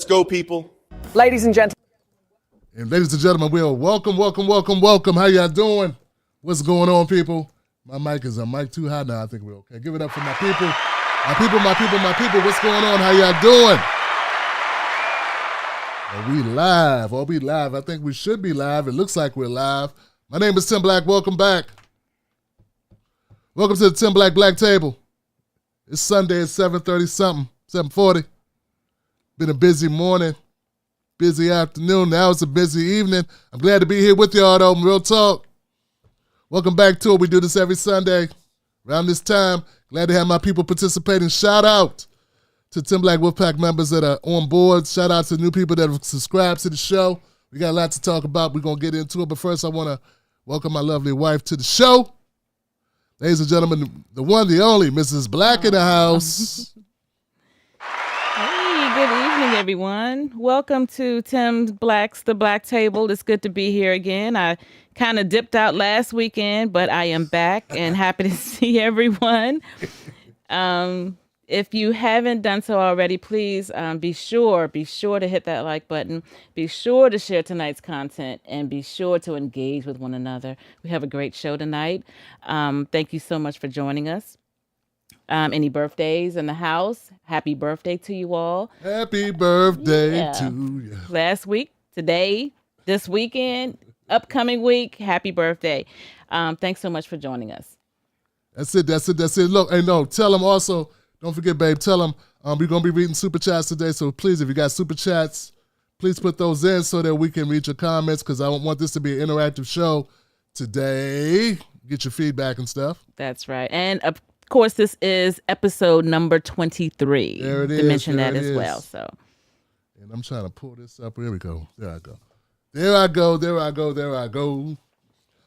Let's go, people. Ladies and gentlemen. And ladies and gentlemen, welcome. How y'all doing? What's going on, people? My mic is a mic too high now. I think we're okay. Give it up for my people. My people. What's going on? How y'all doing? Are we live? I think we should be live. It looks like we're live. My name is Tim Black. Welcome back. Welcome to the Tim Black Table. It's Sunday at 7:30 something, 7:40. Been a busy morning, busy afternoon. Now it's a busy evening. I'm glad to be here with y'all, though. Real talk. Welcome back to it. We do this every Sunday around this time. Glad to have my people participating. Shout out to Tim Black Wolfpack members that are on board. Shout out to new people that have subscribed to the show. We got a lot to talk about. We're going to get into it. But first, I want to welcome my lovely wife to the show. Ladies and gentlemen, the one, the only, Mrs. Black in the house. Hey, good evening, everyone. Welcome to Tim Black's The Black Table. It's good to be here again. I kind of dipped out last weekend, but I am back and happy to see everyone. If you haven't done so already, please be sure to hit that like button. Be sure to share tonight's content and be sure to engage with one another. We have a great show tonight. Thank you so much for joining us. Any birthdays in the house? Happy birthday to you all. Happy birthday to you. Last week, today, this weekend, upcoming week, happy birthday. Thanks so much for joining us. That's it. Look, hey, no, tell them also, don't forget, babe, tell them we're going to be reading Super Chats today. So please, if you got Super Chats, please put those in so that we can read your comments because I want this to be an interactive show today. Get your feedback and stuff. That's right. And of course, this is episode number 23. There it is. To mention that as well. So, and I'm trying to pull this up. Here we go. There I go.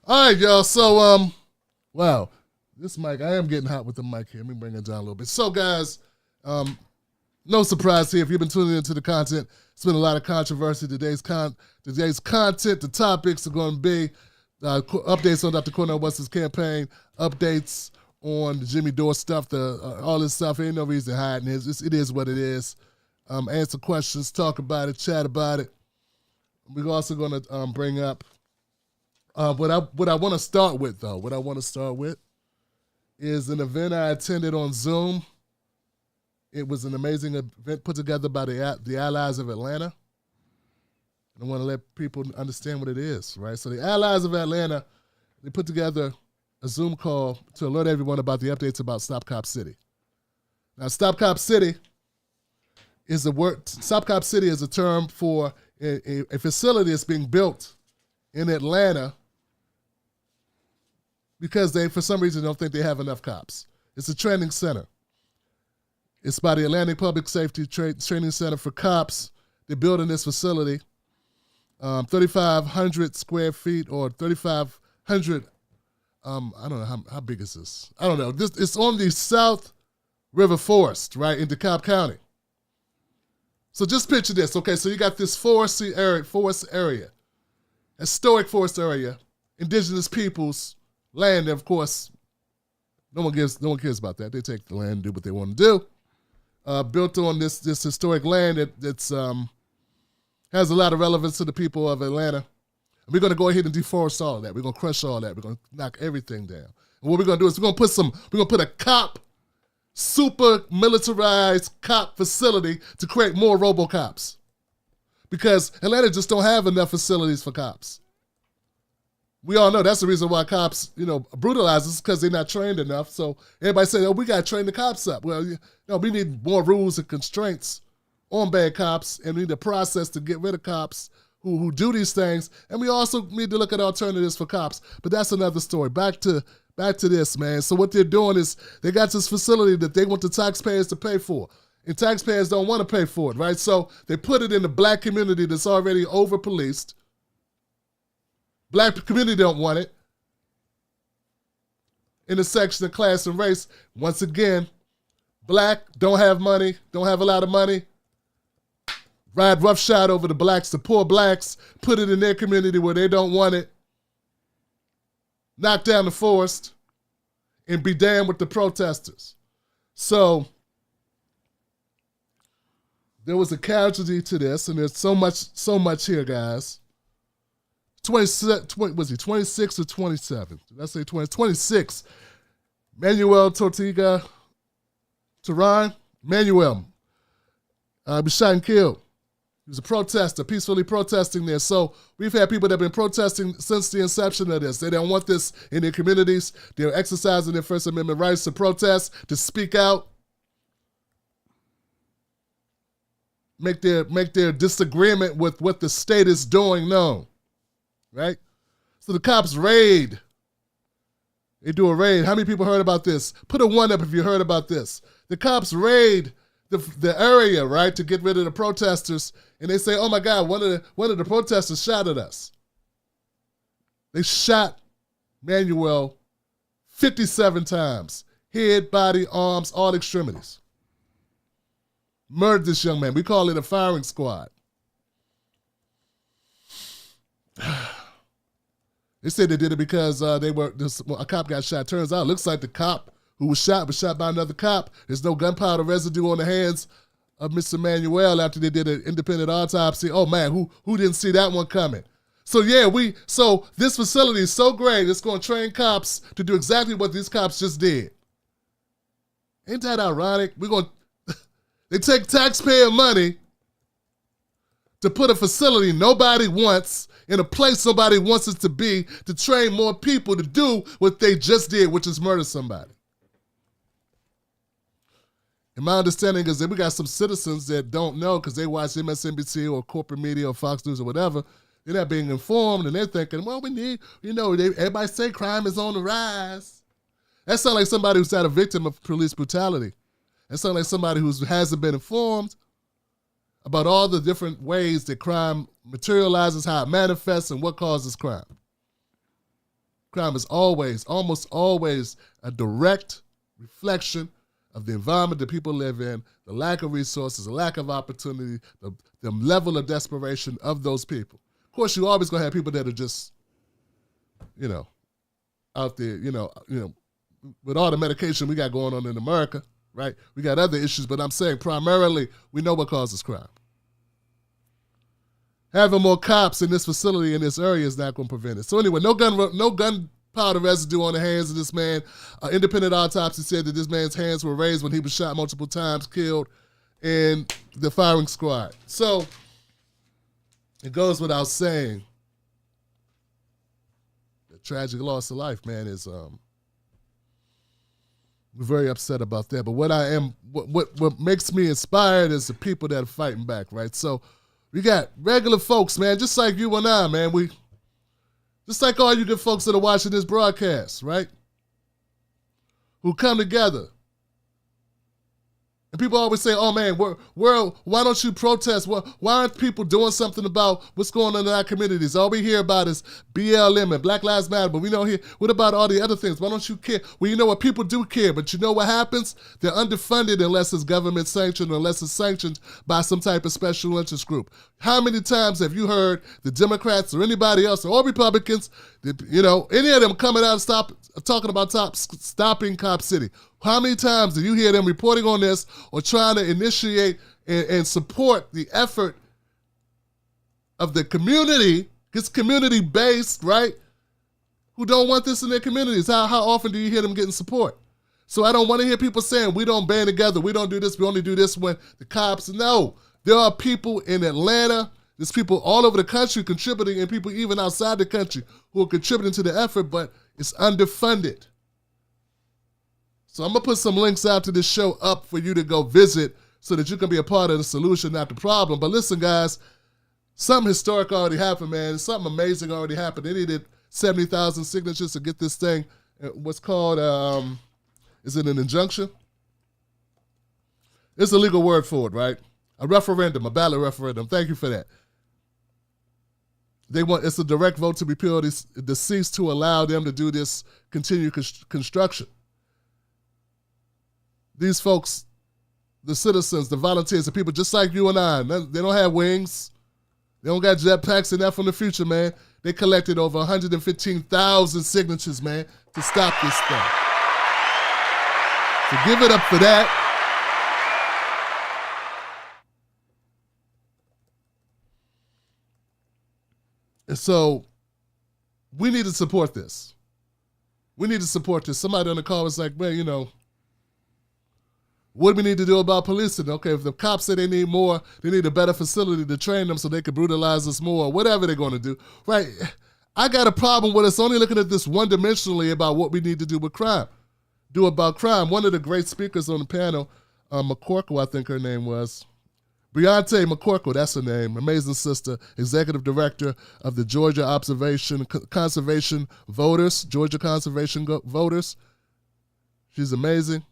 All right, y'all. So, wow. This mic, I am getting hot with the mic here. Let me bring it down a little bit. So, guys, no surprise here. If you've been tuning into the content, it's been a lot of controversy. Today's content, the topics are going to be updates on Dr. Cornell West's campaign, updates on the Jimmy Dore stuff, all this stuff. Ain't no reason hiding it. It is what it is. Answer questions, talk about it, chat about it. We're also going to bring up what I want to start with, though. What I want to start with is an event I attended on Zoom. It was an amazing event put together by the Allies of Atlanta. And I want to let people understand what it is, right? So the Allies of Atlanta, they put together a Zoom call to alert everyone about the updates about Stop Cop City. Now, Stop Cop City is a term for a facility that's being built in Atlanta because they, for some reason, don't think they have enough cops. It's a training center. It's by the Atlantic Public Safety Training Center for Cops. They're building this facility, 3,500 square feet or 3,500. I don't know how big is this. I don't know. It's on the South River Forest, right, in DeKalb County. So just picture this. Okay, so you got this forest area, historic forest area, indigenous peoples. Land, of course, no one cares about that. They take the land and do what they want to do. Built on this historic land that's has a lot of relevance to the people of Atlanta. And we're going to go ahead and deforest all of that. We're going to crush all that. We're going to knock everything down. And what we're going to do is we're going to put a super militarized cop facility to create more RoboCops. Because Atlanta just don't have enough facilities for cops. We all know that's the reason why cops, brutalize us because they're not trained enough. So everybody say, we got to train the cops up. Well, we need more rules and constraints on bad cops, and we need a process to get rid of cops who do these things. And we also need to look at alternatives for cops. But that's another story. Back to this, man. So what they're doing is they got this facility that they want the taxpayers to pay for. And taxpayers don't want to pay for it, right? So they put it in the black community that's already over-policed. Black community don't want it. In the section of class and race, once again, black, don't have money, don't have a lot of money. Ride roughshod over the blacks, the poor blacks, put it in their community where they don't want it. Knock down the forest and be damned with the protesters. So there was a casualty to this, and there's so much here, guys. 20, was he 26 or 27? Did I say 20? 26. Manuel Tortiga Turan. Manuel was shot and killed. He was a protester, peacefully protesting there. So we've had people that have been protesting since the inception of this. They don't want this in their communities. They're exercising their First Amendment rights to protest, to speak out, make their disagreement with what the state is doing known, right? So the cops raid. They do a raid. How many people heard about this? Put a 1 up if you heard about this. The cops raid the area, right, to get rid of the protesters, and they say, oh my God, one of the protesters shot at us. They shot Manuel 57 times. Head, body, arms, all extremities. Murdered this young man. We call it a firing squad. They said they did it because a cop got shot. Turns out, it looks like the cop who was shot by another cop. There's no gunpowder residue on the hands of Mr. Manuel after they did an independent autopsy. Oh man, who didn't see that one coming? So yeah, so this facility is so great, it's going to train cops to do exactly what these cops just did. Ain't that ironic? They take taxpayer money to put a facility nobody wants in a place nobody wants it to be, to train more people to do what they just did, which is murder somebody. And my understanding is that we got some citizens that don't know because they watch MSNBC or corporate media or Fox News or whatever. They're not being informed, and they're thinking, well, we need, everybody say crime is on the rise. That sounds like somebody who's not a victim of police brutality. That sounds like somebody who hasn't been informed about all the different ways that crime materializes, how it manifests, and what causes crime. Crime is almost always, a direct reflection of the environment that people live in, the lack of resources, the lack of opportunity, the level of desperation of those people. Of course, you're always going to have people that are just, out there, with all the medication we got going on in America, right? We got other issues, but I'm saying primarily we know what causes crime. Having more cops in this facility in this area is not going to prevent it. So anyway, no gunpowder residue on the hands of this man. Independent autopsy said that this man's hands were raised when he was shot multiple times, killed in the firing squad. So it goes without saying, the tragic loss of life, man, is we're very upset about that. But what makes me inspired is the people that are fighting back, right? So we got regular folks, man, just like you and I, man. Just like all you good folks that are watching this broadcast, right? Who come together. And people always say, oh man, world, why don't you protest? Why aren't people doing something about what's going on in our communities? All we hear about is BLM and Black Lives Matter, but we don't hear, what about all the other things? Why don't you care? Well, you know what, people do care, but you know what happens? They're underfunded unless it's government sanctioned, or unless it's sanctioned by some type of special interest group. How many times have you heard the Democrats or anybody else, or Republicans, any of them coming out and talking about stopping Cop City? How many times do you hear them reporting on this or trying to initiate and support the effort of the community? It's community-based, right? Who don't want this in their communities. How often do you hear them getting support? So I don't want to hear people saying, we don't band together, we don't do this, we only do this when the cops. No, there are people in Atlanta, there's people all over the country contributing, and people even outside the country who are contributing to the effort, but it's underfunded. So I'm going to put some links out to this show up for you to go visit so that you can be a part of the solution, not the problem. But listen, guys, something historic already happened, man. Something amazing already happened. They needed 70,000 signatures to get this thing, what's called, is it an injunction? It's a legal word for it, right? A referendum, a ballot referendum. Thank you for that. It's a direct vote to repeal the cease to allow them to do this continued construction. These folks, the citizens, the volunteers, the people just like you and I, they don't have wings. They don't got jetpacks and that from the future, man. They collected over 115,000 signatures, man, to stop this thing. So give it up for that. So we need to support this. We need to support this. Somebody on the call was like, man, what do we need to do about policing? Okay, if the cops say they need more, they need a better facility to train them so they can brutalize us more, whatever they're going to do. Right? I got a problem with us only looking at this one-dimensionally about what we need to do with crime. Do about crime. One of the great speakers on the panel, McCorkle, I think her name was, Briante McCorkle, that's her name, amazing sister, executive director of the Georgia Conservation Voters, Georgia Conservation Voters. She's amazing.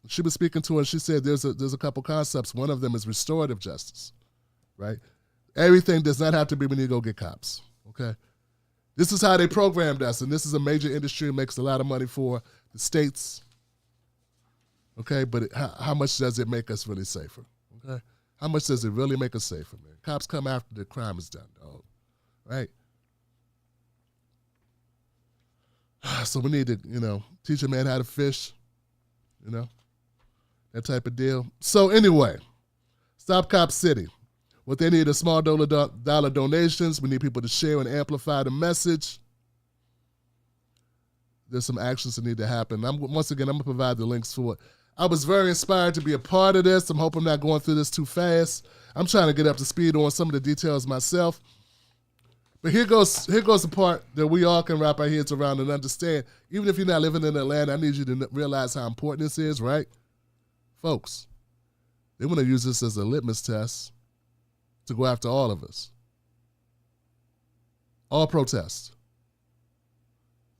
She was speaking to her and she said there's a couple concepts. One of them is restorative justice, right? Everything does not have to be when you go get cops, okay? This is how they programmed us, and this is a major industry that makes a lot of money for the states. Okay, but how much does it make us really safer? Okay, how much does it really make us safer, man? Cops come after the crime is done, dog. Right? So we need to, teach a man how to fish, that type of deal. So anyway, Stop Cop City. What they need is small dollar donations. We need people to share and amplify the message. There's some actions that need to happen. Once again, I'm going to provide the links for it. I was very inspired to be a part of this. I'm hoping I'm not going through this too fast. I'm trying to get up to speed on some of the details myself. But here goes the part that we all can wrap our heads around and understand. Even if you're not living in Atlanta, I need you to realize how important this is, right? Folks, they want to use this as a litmus test to go after all of us. All protests.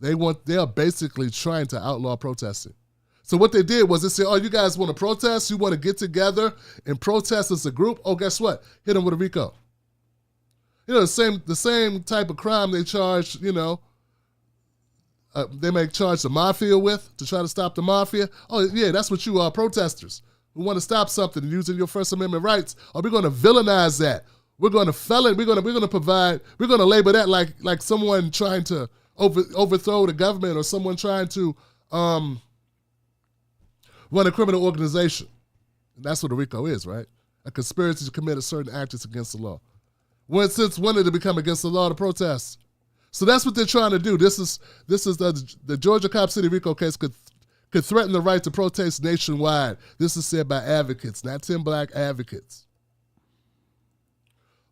They are basically trying to outlaw protesting. So what they did was they said, oh, you guys want to protest? You want to get together and protest as a group? Oh, guess what? Hit them with a RICO. The same type of crime they charge, they may charge the mafia with to try to stop the mafia. Oh, yeah, that's what you are, protesters who want to stop something using your First Amendment rights. Or we're going to villainize that. We're going to felon. We're going to label that like someone trying to overthrow the government or someone trying to run a criminal organization. And that's what a RICO is, right? A conspiracy to commit a certain act is against the law. Since when did it become against the law to protest? So that's what they're trying to do. This is the Georgia Cop City RICO case could threaten the right to protest nationwide. This is said by advocates, not 10 black advocates.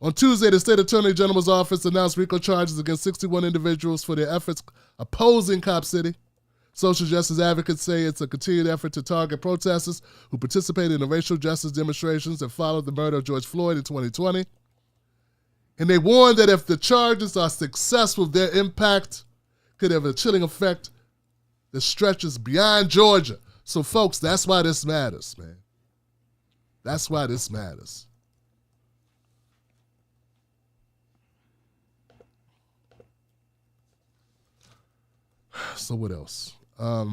On Tuesday, the State Attorney General's office announced RICO charges against 61 individuals for their efforts opposing Cop City. Social justice advocates say it's a continued effort to target protesters who participated in the racial justice demonstrations that followed the murder of George Floyd in 2020. And they warn that if the charges are successful, their impact could have a chilling effect that stretches beyond Georgia. So, folks, that's why this matters, man. That's why this matters. So what else? I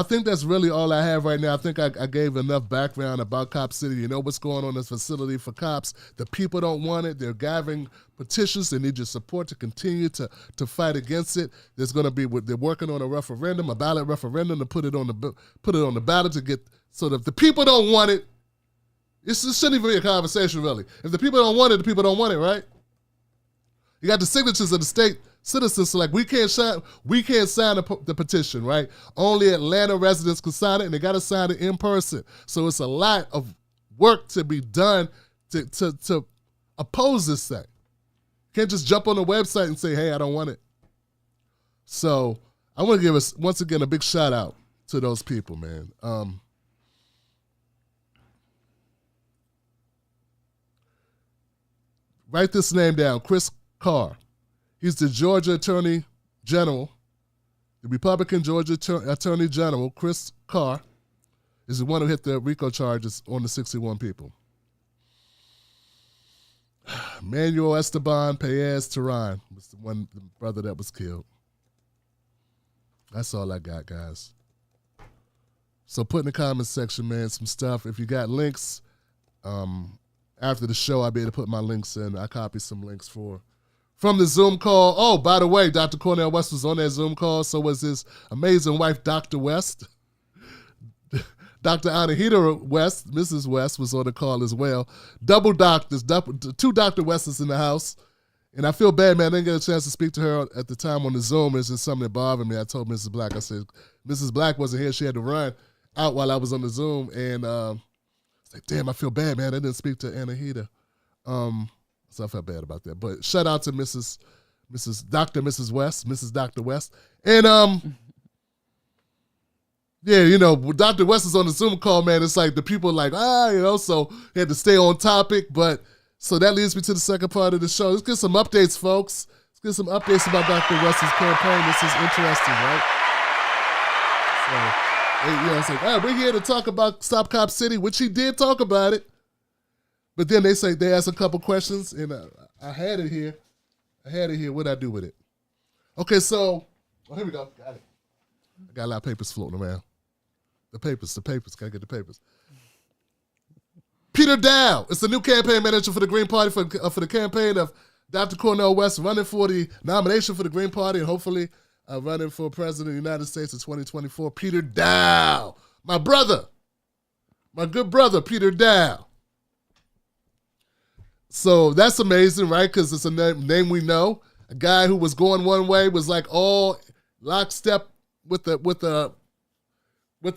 think that's really all I have right now. I think I gave enough background about Cop City. You know what's going on in this facility for cops. The people don't want it. They're gathering petitions. They need your support to continue to fight against it. They're working on a ballot referendum to put it on the ballot to get, so that if the people don't want it, this shouldn't even be a conversation really. If the people don't want it, the people don't want it, right? You got the signatures of the state citizens, so we can't sign the petition, right? Only Atlanta residents can sign it, and they got to sign it in person. So it's a lot of work to be done to oppose this thing. Can't just jump on the website and say, hey, I don't want it. So I want to give us, once again, a big shout out to those people, man. Write this name down, Chris Carr. He's the Georgia Attorney General. The Republican Georgia Attorney General, Chris Carr, is the one who hit the RICO charges on the 61 people. Manuel Esteban Paez Terran was the brother that was killed. That's all I got, guys. So put in the comments section, man, some stuff. If you got links, after the show, I'll be able to put my links in. I copied some links from the Zoom call. Oh, by the way, Dr. Cornell West was on that Zoom call. So was his amazing wife, Dr. West. Dr. Anahita West, Mrs. West, was on the call as well. Double doctors, two Dr. Wests in the house. And I feel bad, man. I didn't get a chance to speak to her at the time on the Zoom. It's just something that bothered me. I told Mrs. Black, I said, Mrs. Black wasn't here. She had to run out while I was on the Zoom. And I was like, damn, I feel bad, man. I didn't speak to Anahita. So I felt bad about that. But shout out to Mrs. Dr. West. And yeah, you know, Dr. West is on the Zoom call, man. It's like the people are like, you know, so he had to stay on topic. But so that leads me to the second part of the show. Let's get some updates, folks. Let's get some updates about Dr. West's campaign. This is interesting, right? So, yeah, it's like, all right, we're here to talk about Stop Cop City, which he did talk about it. But then they asked a couple questions, and I had it here. What'd I do with it? Okay, so, here we go. Got it. I got a lot of papers floating around. The papers. Gotta get the papers. Peter Dow is the new campaign manager for the Green Party for the campaign of Dr. Cornel West, running for the nomination for the Green Party and hopefully running for president of the United States in 2024. Peter Dow, my brother, my good brother, Peter Dow. So that's amazing, right? Because it's a name we know. A guy who was going one way was like all lockstep with the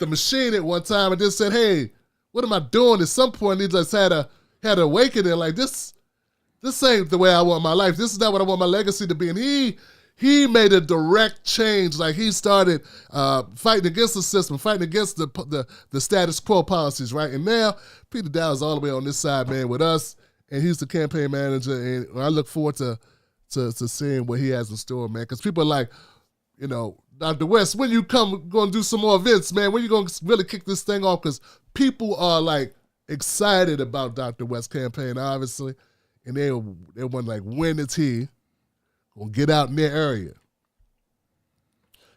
machine at one time, and just said, "Hey, what am I doing?" At some point, he just had an awakening, like this ain't the way I want my life. This is not what I want my legacy to be. And he made a direct change. Like he started fighting against the system, fighting against the status quo policies, right? And now Peter Dow is all the way on this side, man, with us. And he's the campaign manager, and I look forward to seeing what he has in store, man. Because people are like, you know, Dr. West, when you going to do some more events, man? When you going to really kick this thing off? Because people are like excited about Dr. West's campaign, obviously, and they want like, when is he going to get out in their area?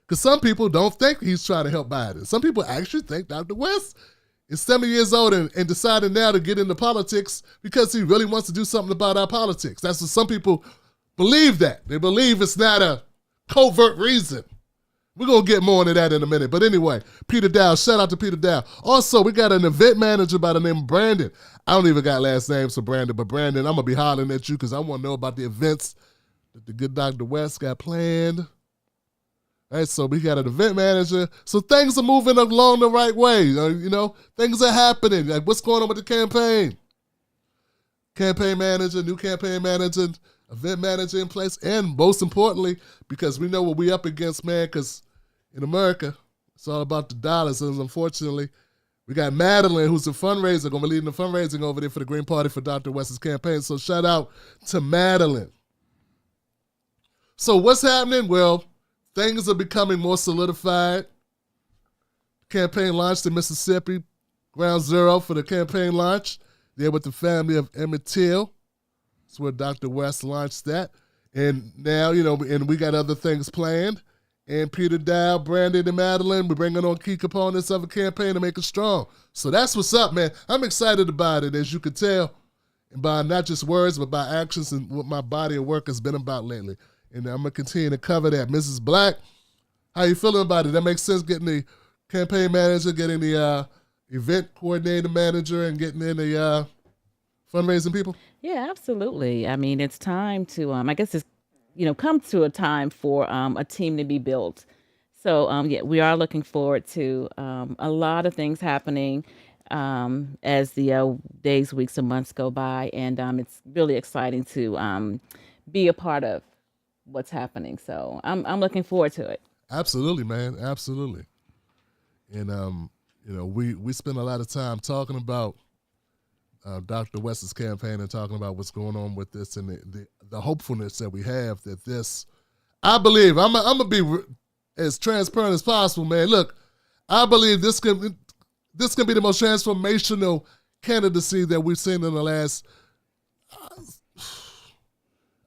Because some people don't think he's trying to help Biden. Some people actually think Dr. West is 70 years old and decided now to get into politics because he really wants to do something about our politics. That's what some people believe that. They believe it's not a covert reason. We're going to get more into that in a minute. But anyway, Peter Dow, shout out to Peter Dow. Also, we got an event manager by the name of Brandon. I don't even got last names for Brandon, but Brandon, I'm going to be hollering at you because I want to know about the events that the good Dr. West got planned. All right, so we got an event manager. So things are moving along the right way. You know, things are happening. Like, what's going on with the campaign? Campaign manager, new campaign manager, event manager in place. And most importantly, because we know what we up against, man, because in America, it's all about the dollars. And unfortunately, we got Madeline, who's a fundraiser, going to be leading the fundraising over there for the Green Party for Dr. West's campaign. So shout out to Madeline. So what's happening? Well, things are becoming more solidified. Campaign launched in Mississippi, ground zero for the campaign launch. There with the family of Emmett Till. That's where Dr. West launched that. And now, you know, and we got other things planned. And Peter Dow, Brandon, and Madeline, we're bringing on key components of a campaign to make it strong. So that's what's up, man. I'm excited about it, as you can tell, and by not just words, but by actions and what my body of work has been about lately. And I'm going to continue to cover that. Mrs. Black, how you feeling about it? That makes sense, getting the campaign manager, getting the event coordinator manager, and getting in the fundraising people? Yeah, absolutely. I mean, it's time to, I guess it's, you know, come to a time for a team to be built. So, yeah, we are looking forward to a lot of things happening as the days, weeks, and months go by. And it's really exciting to be a part of what's happening. So I'm looking forward to it. Absolutely, man. Absolutely. And, you know, we spend a lot of time talking about Dr. West's campaign and talking about what's going on with this and the hopefulness that we have that this, I believe, I'm going to be as transparent as possible, man. Look, I believe this can be the most transformational candidacy that we've seen in the last,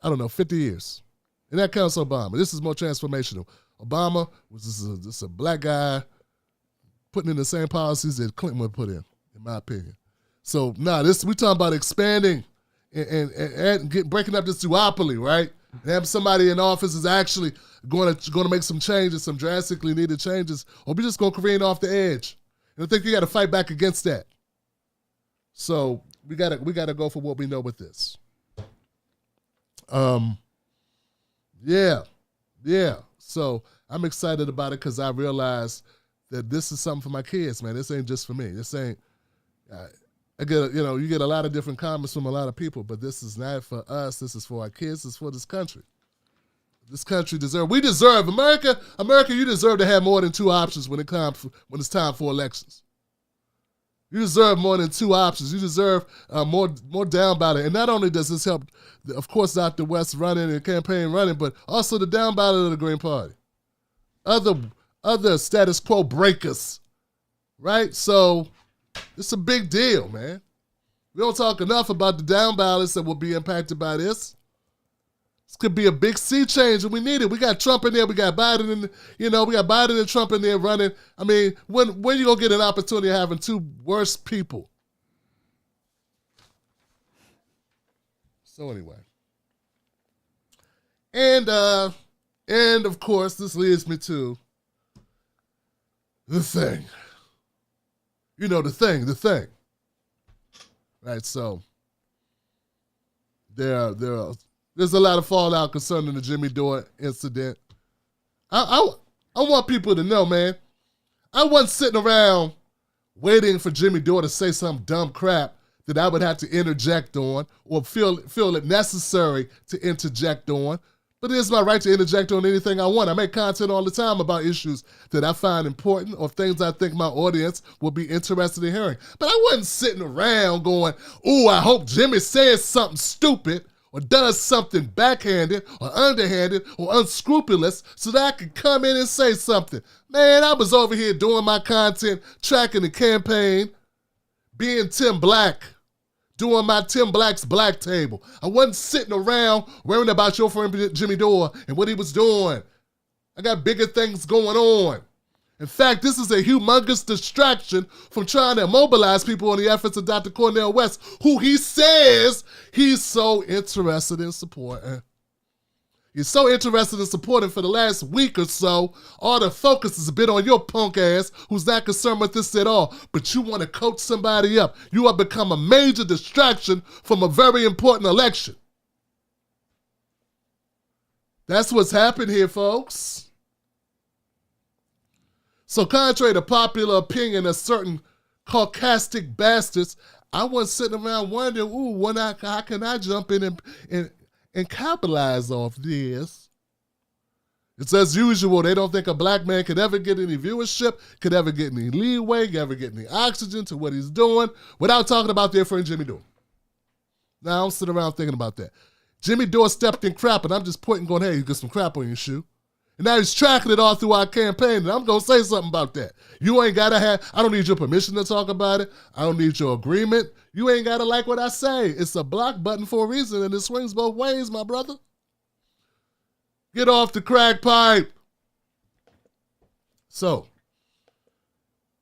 50 years. And that counts Obama. This is more transformational. Obama was just a black guy putting in the same policies that Clinton would put in my opinion. So now we're talking about expanding and breaking up this duopoly, right? And having somebody in office is actually going to make some changes, some drastically needed changes, or we're just going to careen off the edge. And I think you got to fight back against that. So we gotta go for what we know with this. Yeah. So I'm excited about it because I realized that this is something for my kids, man. This ain't just for me. This ain't. You get a lot of different comments from a lot of people, but this is not for us. This is for our kids. This is for this country. This country we deserve America. You deserve to have more than two options when it's time for elections. You deserve more than two options. You deserve more down ballot. And not only does this help, of course, Dr. West running and campaign running, but also the down ballot of the Green Party. Other status quo breakers, right? So it's a big deal, man. We don't talk enough about the down ballots that will be impacted by this. This could be a big sea change, and we need it. We got Trump in there. We got Biden and Trump in there running. I mean, when you gonna get an opportunity of having two worst people? So anyway, and of course, this leads me to the thing. You know, the thing. Right. So there's a lot of fallout concerning the Jimmy Dore incident. I want people to know, man, I wasn't sitting around waiting for Jimmy Dore to say some dumb crap that I would have to interject on or feel it necessary to interject on. But it is my right to interject on anything I want. I make content all the time about issues that I find important or things I think my audience will be interested in hearing. But I wasn't sitting around going, ooh, I hope Jimmy says something stupid or does something backhanded or underhanded or unscrupulous so that I could come in and say something. Man, I was over here doing my content, tracking the campaign, being Tim Black, doing my Tim Black's Black Table. I wasn't sitting around worrying about your friend Jimmy Dore and what he was doing. I got bigger things going on. In fact, this is a humongous distraction from trying to mobilize people on the efforts of Dr. Cornel West, who he says he's so interested in supporting. He's so interested in supporting for the last week or so. All the focus has been on your punk ass who's not concerned with this at all. But you want to coach somebody up. You have become a major distraction from a very important election. That's what's happened here, folks. So contrary to popular opinion of certain caucastic bastards, I wasn't sitting around wondering, how can I jump in and capitalize off this? It's as usual. They don't think a black man could ever get any viewership, could ever get any leeway, could ever get any oxygen to what he's doing without talking about their friend Jimmy Dore. Now, I don't sit around thinking about that. Jimmy Dore stepped in crap, and I'm just pointing going, hey, you got some crap on your shoe. And now he's tracking it all through our campaign, and I'm going to say something about that. You ain't got to I don't need your permission to talk about it. I don't need your agreement. You ain't got to like what I say. It's a block button for a reason, and it swings both ways, my brother. Get off the crack pipe. So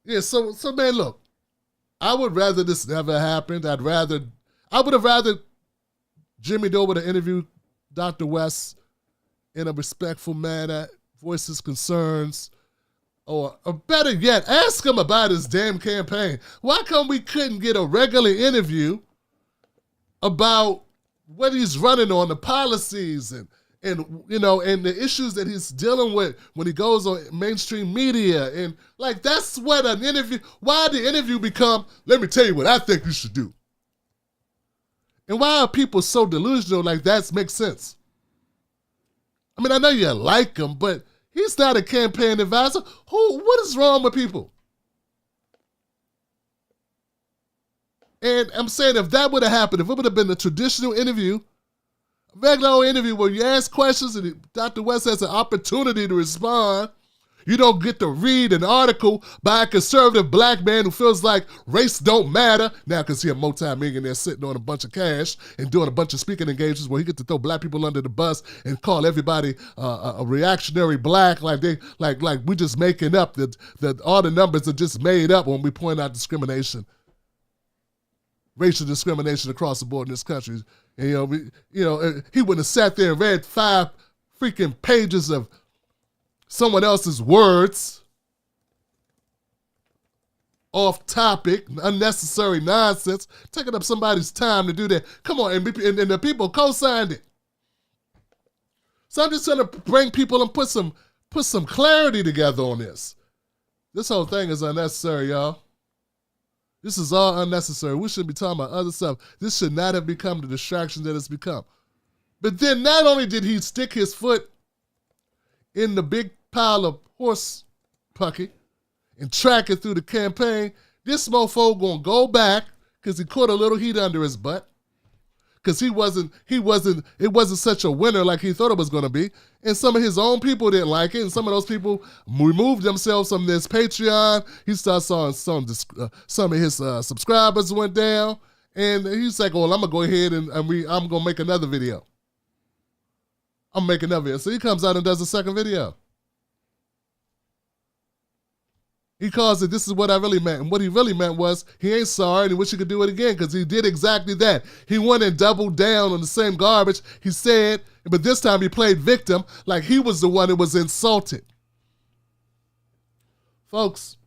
man, look, I would rather this never happened. I would have rather Jimmy Dore would have interviewed Dr. West in a respectful manner, voice his concerns, or better yet, ask him about his damn campaign. Why come we couldn't get a regular interview about what he's running on, the policies and the issues that he's dealing with when he goes on mainstream media? And like, that's what an interview, why the interview become, let me tell you what I think you should do. And why are people so delusional like that makes sense? I mean, I know you like him, but he's not a campaign advisor. What is wrong with people? And I'm saying if that would have happened, if it would have been a traditional interview, a regular interview where you ask questions and Dr. West has an opportunity to respond, you don't get to read an article by a conservative black man who feels like race don't matter. Now, because he's a multi-millionaire sitting on a bunch of cash and doing a bunch of speaking engagements where he gets to throw black people under the bus and call everybody a reactionary black, like we just making up, that all the numbers are just made up when we point out discrimination, racial discrimination across the board in this country. And, he wouldn't have sat there and read 5 freaking pages of someone else's words off topic, unnecessary nonsense, taking up somebody's time to do that. Come on, and the people co-signed it. So I'm just trying to bring people and put some clarity together on this. This whole thing is unnecessary, y'all. This is all unnecessary. We should be talking about other stuff. This should not have become the distraction that it's become. But then not only did he stick his foot in the big pile of horse pucky and track it through the campaign, this mofo gonna go back because he caught a little heat under his butt. Because it wasn't such a winner like he thought it was going to be. And some of his own people didn't like it. And some of those people removed themselves from this Patreon. He started seeing some of his subscribers went down. And he's like, well, I'm going to go ahead and I'm going to make another video. I'm making another video. So he comes out and does a second video. He calls it, this is what I really meant. And what he really meant was he ain't sorry and he wish he could do it again because he did exactly that. He went and doubled down on the same garbage he said, but this time he played victim like he was the one that was insulted. Folks,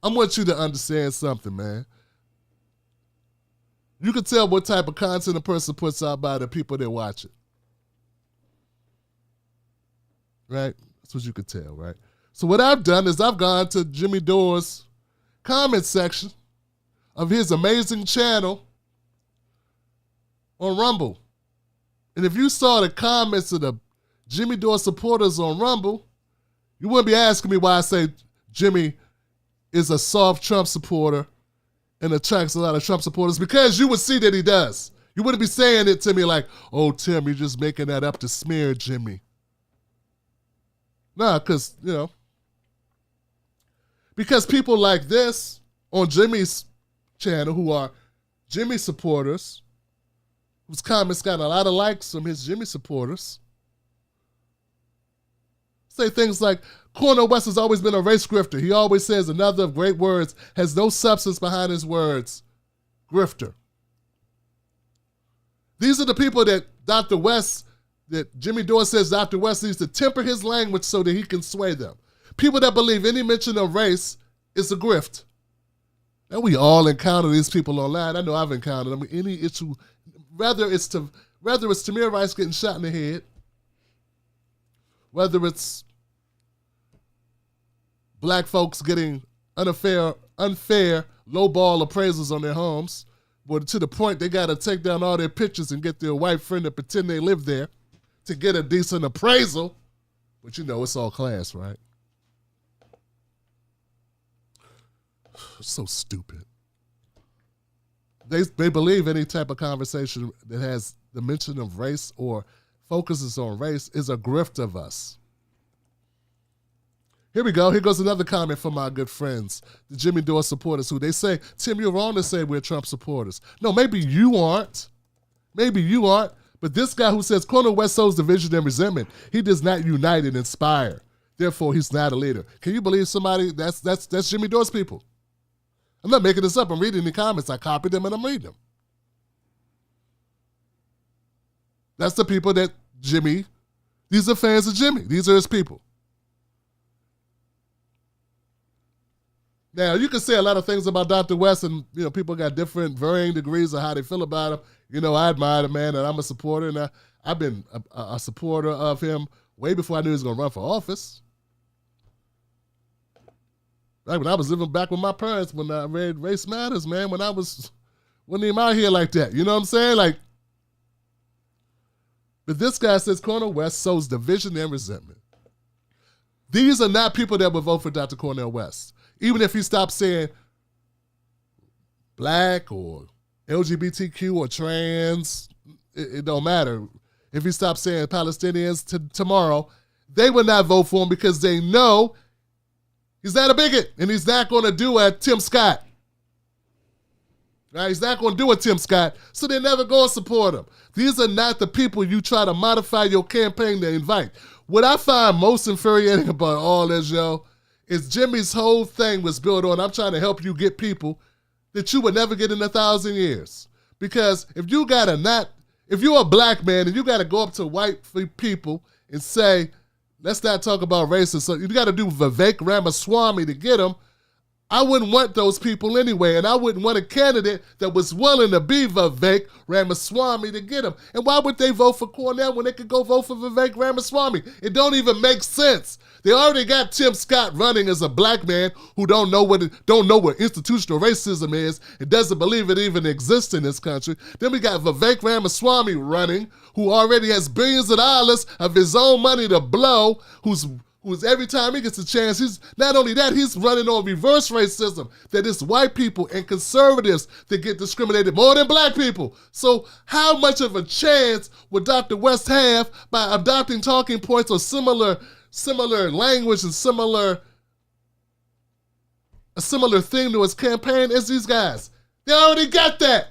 I want you to understand something, man. You can tell what type of content a person puts out by the people that watch it. Right? That's what you could tell, right? So what I've done is I've gone to Jimmy Dore's comment section of his amazing channel on Rumble. And if you saw the comments of the Jimmy Dore supporters on Rumble, you wouldn't be asking me why I say Jimmy is a soft Trump supporter and attracts a lot of Trump supporters, because you would see that he does. You wouldn't be saying it to me like, oh, Tim, you're just making that up to smear Jimmy. Nah, because, because people like this on Jimmy's channel who are Jimmy supporters, whose comments got a lot of likes from his Jimmy supporters, say things like, Cornel West has always been a race grifter. He always says another of great words, has no substance behind his words. Grifter. These are the people that that Jimmy Dore says Dr. West needs to temper his language so that he can sway them. People that believe any mention of race is a grift. And we all encounter these people online. I know I've encountered them. Any issue, whether it's Tamir Rice getting shot in the head, whether it's black folks getting unfair lowball appraisals on their homes, but to the point they got to take down all their pictures and get their white friend to pretend they live there to get a decent appraisal. But it's all class, right? So stupid. They believe any type of conversation that has the mention of race or focuses on race is a grift of us. Here we go. Here goes another comment from my good friends, the Jimmy Dore supporters, who they say, Tim, you're wrong to say we're Trump supporters. No, maybe you aren't. Maybe you aren't. But this guy who says Cornel West sows division and resentment, he does not unite and inspire. Therefore, he's not a leader. Can you believe somebody? That's Jimmy Dore's people. I'm not making this up. I'm reading the comments. I copied them and I'm reading them. That's the people that Jimmy, these are fans of Jimmy. These are his people. Now, you can say a lot of things about Dr. West, and people got different varying degrees of how they feel about him. I admire the man, and I'm a supporter, and I've been a supporter of him way before I knew he was going to run for office. Like when I was living back with my parents, when I read Race Matters, man, wasn't even out here like that. You know what I'm saying? But this guy says Cornel West sows division and resentment. These are not people that would vote for Dr. Cornel West. Even if he stopped saying black or LGBTQ or trans, it don't matter. If he stopped saying Palestinians tomorrow, they would not vote for him because they know he's not a bigot and he's not going to do a Tim Scott. Right? He's not going to do a Tim Scott, so they're never going to support him. These are not the people you try to modify your campaign to invite. What I find most infuriating about all this, is Jimmy's whole thing was built on, I'm trying to help you get people that you would never get in 1,000 years. Because if you're a black man and you got to go up to white people and say, let's not talk about racism. So you got to do Vivek Ramaswamy to get him. I wouldn't want those people anyway, and I wouldn't want a candidate that was willing to be Vivek Ramaswamy to get him. And why would they vote for Cornell when they could go vote for Vivek Ramaswamy? It don't even make sense. They already got Tim Scott running as a black man who don't know what institutional racism is and doesn't believe it even exists in this country. Then we got Vivek Ramaswamy running, who already has billions of dollars of his own money to blow, who's every time he gets a chance, he's not only that, he's running on reverse racism, that it's white people and conservatives that get discriminated more than black people. So how much of a chance would Dr. West have by adopting talking points or similar language and a similar theme to his campaign as these guys? They already got that.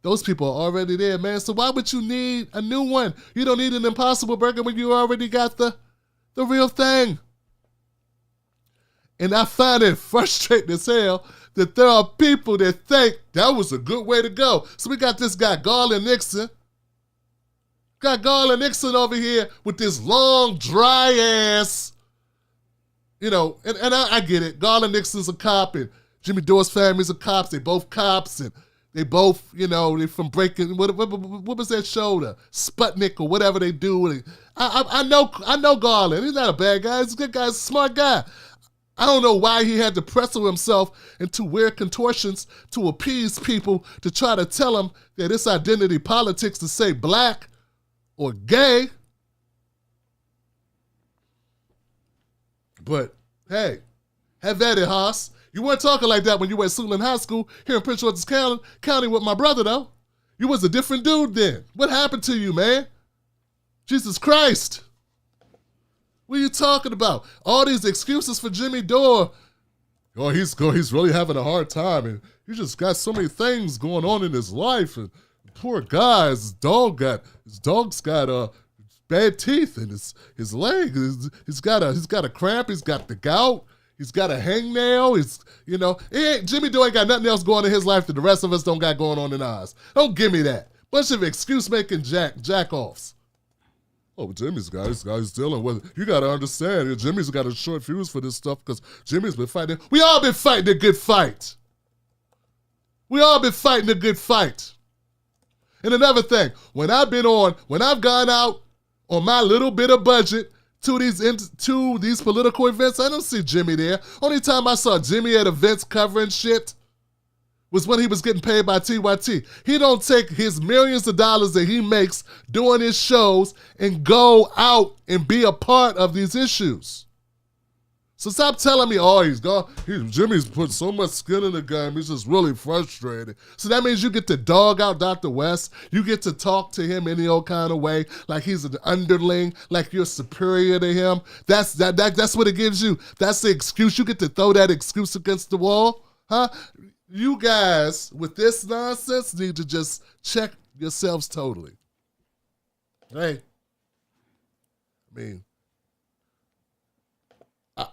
Those people are already there, man. So why would you need a new one? You don't need an Impossible Burger when you already got the real thing. And I find it frustrating as hell that there are people that think that was a good way to go. So we got this guy, Garland Nixon. Got Garland Nixon over here with this long, dry ass, and I get it. Garland Nixon's a cop and Jimmy Dore's family's a cops. They both cops and they both, they from breaking, what was that show, the Sputnik or whatever they do. I know Garland. He's not a bad guy. He's a good guy. He's a smart guy. I don't know why he had to pretzel himself into weird contortions to appease people to try to tell them that it's identity politics to say black or gay. But, hey, have at it, Haas. You weren't talking like that when you were at Suitland High School here in Prince George's County with my brother, though. You was a different dude then. What happened to you, man? Jesus Christ. What are you talking about? All these excuses for Jimmy Dore. Oh, he's really having a hard time, and he just got so many things going on in his life. And poor guy, his dog's got bad teeth in his leg. He's got a cramp. He's got the gout. He's got a hangnail. Jimmy Dore ain't got nothing else going in his life that the rest of us don't got going on in ours. Don't give me that. Bunch of excuse-making jack-offs. Oh, Jimmy's dealing with it. You got to understand, Jimmy's got a short fuse for this stuff because Jimmy's been fighting. We all been fighting a good fight. We all been fighting a good fight. And another thing, when I've gone out on my little bit of budget to these political events, I don't see Jimmy there. Only time I saw Jimmy at events covering shit was when he was getting paid by TYT. He don't take his millions of dollars that he makes doing his shows and go out and be a part of these issues. So stop telling me, Jimmy's put so much skin in the game, he's just really frustrated. So that means you get to dog out Dr. West, you get to talk to him any old kind of way, like he's an underling, like you're superior to him. That's what it gives you. That's the excuse. You get to throw that excuse against the wall, huh? You guys, with this nonsense, need to just check yourselves totally. Hey,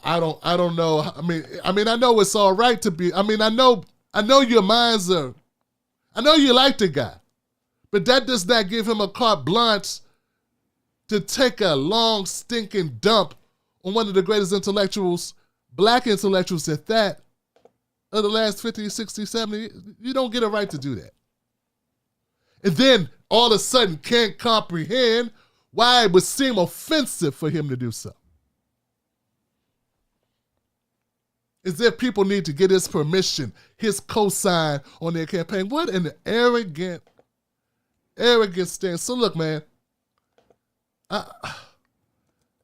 I don't know. I know it's all right to be. I know your minds are. I know you like the guy, but that does not give him a carte blanche to take a long stinking dump on one of the greatest intellectuals, black intellectuals at that, of the last 50, 60, 70. You don't get a right to do that. And then all of a sudden can't comprehend why it would seem offensive for him to do so. As if people need to get his permission, his cosign on their campaign. What an arrogant stance. So look, man,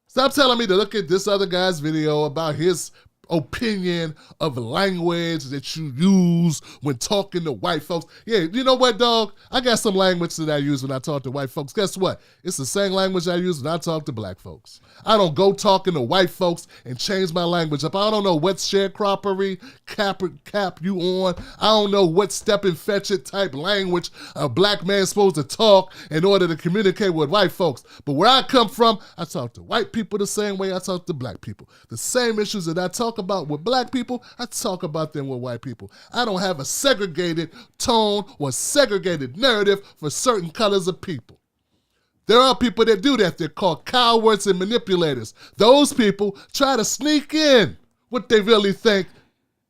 stop telling me to look at this other guy's video about his opinion of language that you use when talking to white folks. Yeah, you know what, dog? I got some language that I use when I talk to white folks. Guess what? It's the same language I use when I talk to black folks. I don't go talking to white folks and change my language up. I don't know what sharecroppery cap you on. I don't know what step and fetch it type language a black man's supposed to talk in order to communicate with white folks. But where I come from, I talk to white people the same way I talk to black people. The same issues that I talk about with black people, I talk about them with white people. I don't have a segregated tone or segregated narrative for certain colors of people. There are people that do that. They're called cowards and manipulators. Those people try to sneak in what they really think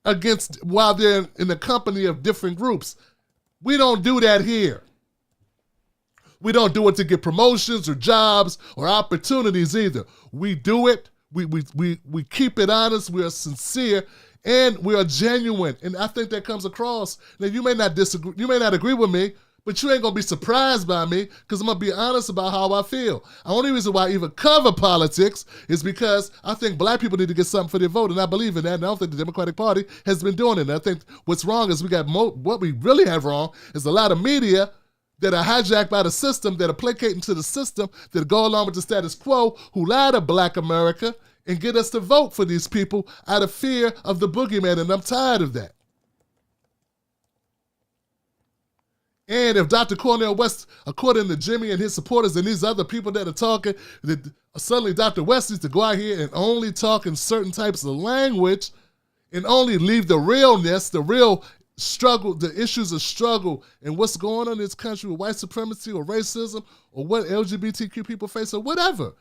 against while they're in the company of different groups. We don't do that here. We don't do it to get promotions or jobs or opportunities either. We do it. We keep it honest. We are sincere and we are genuine. And I think that comes across. Now you may not disagree. You may not agree with me, but you ain't gonna be surprised by me because I'm gonna be honest about how I feel. The only reason why I even cover politics is because I think black people need to get something for their vote, and I believe in that. And I don't think the Democratic Party has been doing it. And I think what's wrong is what we really have wrong is a lot of media that are hijacked by the system, that are placating to the system, that go along with the status quo, who lie to black America and get us to vote for these people out of fear of the boogeyman, and I'm tired of that. And if Dr. Cornel West, according to Jimmy and his supporters and these other people that are talking, that suddenly Dr. West needs to go out here and only talk in certain types of language and only leave the realness, the real struggle, the issues of struggle and what's going on in this country with white supremacy or racism or what LGBTQ people face or whatever.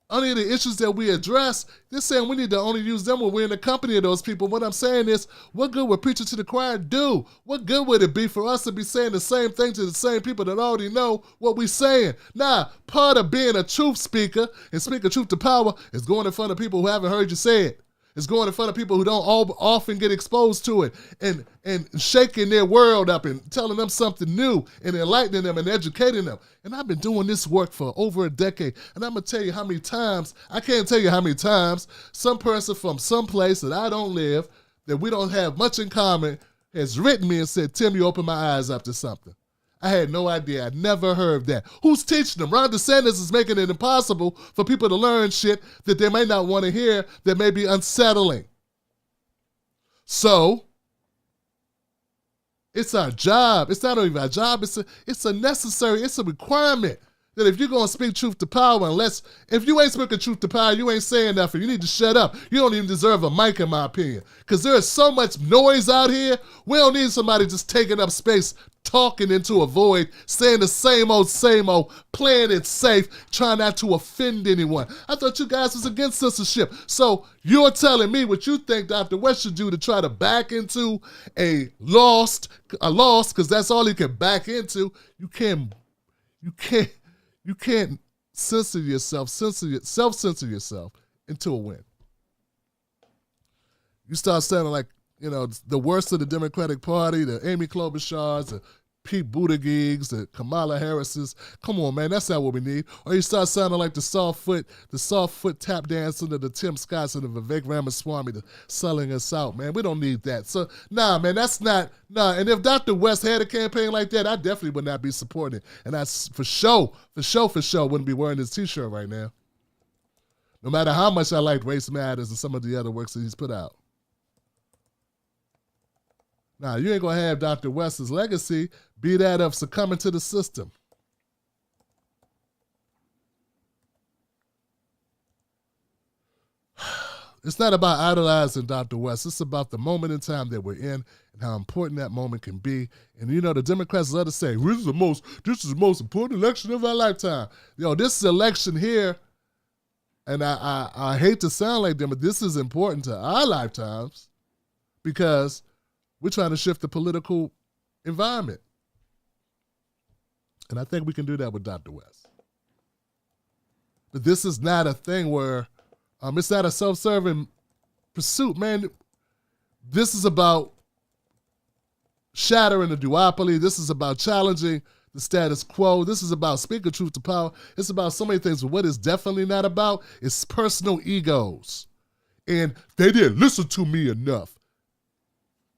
Only the issues that we address, they're saying we need to only use them when we're in the company of those people. What I'm saying is, what good would preaching to the choir do? What good would it be for us to be saying the same thing to the same people that already know what we're saying? Nah, part of being a truth speaker and speaking truth to power is going in front of people who haven't heard you say it. It's going in front of people who don't often get exposed to it and shaking their world up and telling them something new and enlightening them and educating them. And I've been doing this work for over a decade. And I'm going to tell you how many times, I can't tell you how many times, some person from some place that I don't live, that we don't have much in common, has written me and said, Tim, you opened my eyes up to something. I had no idea. I'd never heard that. Who's teaching them? Ron DeSantis is making it impossible for people to learn shit that they may not want to hear that may be unsettling. So, it's our job. It's not even our job. It's a necessary, it's a requirement that if you're going to speak truth to power, if you ain't speaking truth to power, you ain't saying nothing. You need to shut up. You don't even deserve a mic, in my opinion. Because there is so much noise out here. We don't need somebody just taking up space, talking into a void, saying the same old, playing it safe, trying not to offend anyone. I thought you guys was against censorship. So you're telling me what you think Dr. West should do to try to back into a loss, because that's all he can back into. You can't self-censor yourself into a win. You start sounding like, the worst of the Democratic Party, the Amy Klobuchars, the Pete Buttigiegs, the Kamala Harris's. Come on, man, that's not what we need. Or you start sounding like the soft foot tap dancing to the Tim Scotts and the Vivek Ramaswamy selling us out, man. We don't need that. So, man, that's not, And if Dr. West had a campaign like that, I definitely would not be supporting it. And I, for sure, wouldn't be wearing his t-shirt right now. No matter how much I like Race Matters and some of the other works that he's put out. Now, you ain't going to have Dr. West's legacy be that of succumbing to the system. It's not about idolizing Dr. West. It's about the moment in time that we're in and how important that moment can be. And, the Democrats love to say, this is the most important election of our lifetime. This election here, and I hate to sound like them, but this is important to our lifetimes because we're trying to shift the political environment. And I think we can do that with Dr. West. But this is not a thing where, it's not a self-serving pursuit, man. This is about shattering the duopoly. This is about challenging the status quo. This is about speaking truth to power. It's about so many things. But what it's definitely not about is personal egos. And they didn't listen to me enough.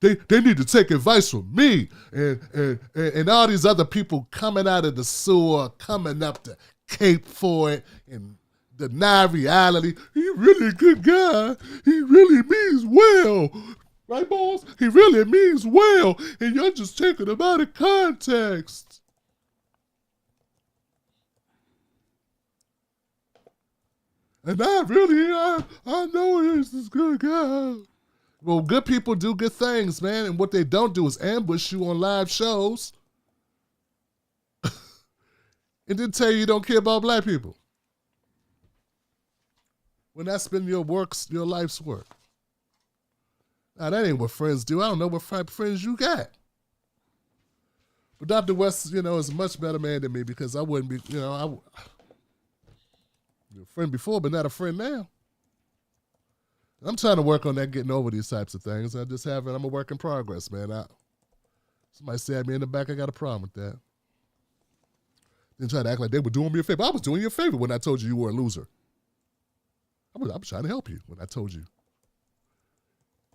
They need to take advice from me and all these other people coming out of the sewer, coming up to Cape for it and deny reality. He really a good guy. He really means well. Right, boss? He really means well. And you're just taking him out of context. And I know he's this good guy. Well, good people do good things, man. And what they don't do is ambush you on live shows and then tell you don't care about black people. When that's been your life's work. Now, that ain't what friends do. I don't know what friends you got. But Dr. West, is a much better man than me because I wouldn't be, I was a friend before, but not a friend now. I'm trying to work on that, getting over these types of things. I'm a work in progress, man. Somebody stabbed me in the back, I got a problem with that. Then try to act like they were doing me a favor. I was doing you a favor when I told you were a loser. I was trying to help you when I told you.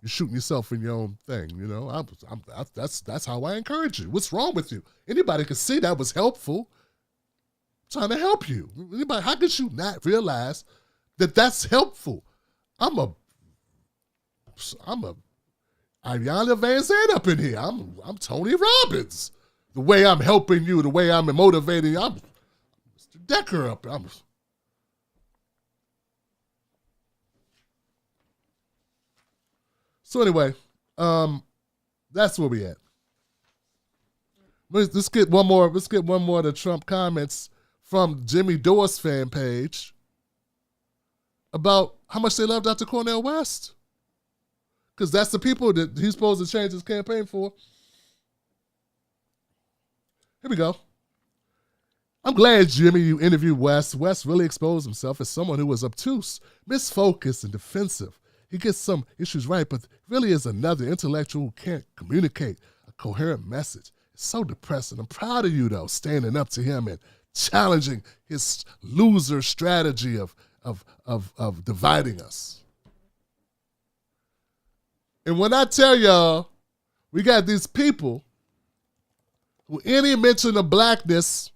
You're shooting yourself in your own thing, that's how I encourage you. What's wrong with you? Anybody could see that was helpful. I'm trying to help you. Anybody, how could you not realize that that's helpful? I'm a Ayanna Van Zandt up in here. I'm Tony Robbins. The way I'm helping you, the way I'm motivating you, I'm Mr. Decker up. So anyway, that's where we at. Let's get one more. Let's get one more of the Trump comments from Jimmy Dore's fan page about how much they love Dr. Cornel West. Because that's the people that he's supposed to change his campaign for. Here we go. I'm glad, Jimmy, you interviewed West. West really exposed himself as someone who was obtuse, misfocused, and defensive. He gets some issues right, but really is another intellectual who can't communicate a coherent message. It's so depressing. I'm proud of you, though, standing up to him and challenging his loser strategy of dividing us. And when I tell y'all, we got these people who any mention of blackness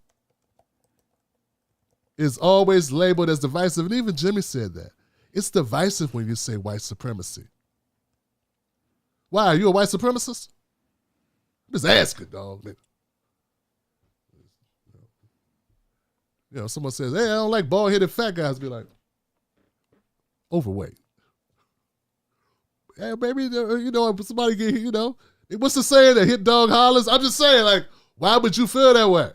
is always labeled as divisive, and even Jimmy said that. It's divisive when you say white supremacy. Why? Are you a white supremacist? I'm just asking, dog. Someone says, hey, I don't like bald-headed fat guys. Be like, overweight. Hey, maybe, somebody get, what's the saying that hit dog hollers? I'm just saying, like, why would you feel that way?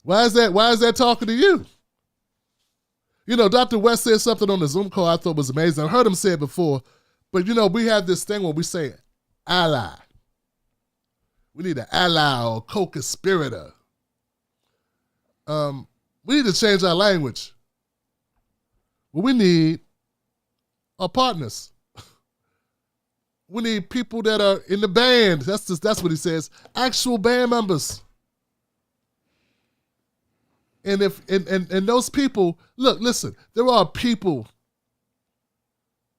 Why is that talking to you? Dr. West said something on the Zoom call I thought was amazing. I heard him say it before, but we have this thing where we say ally. We need an ally or co-conspirator. We need to change our language. What we need are partners. We need people that are in the band. That's what he says. Actual band members. And and those people, look, listen, there are people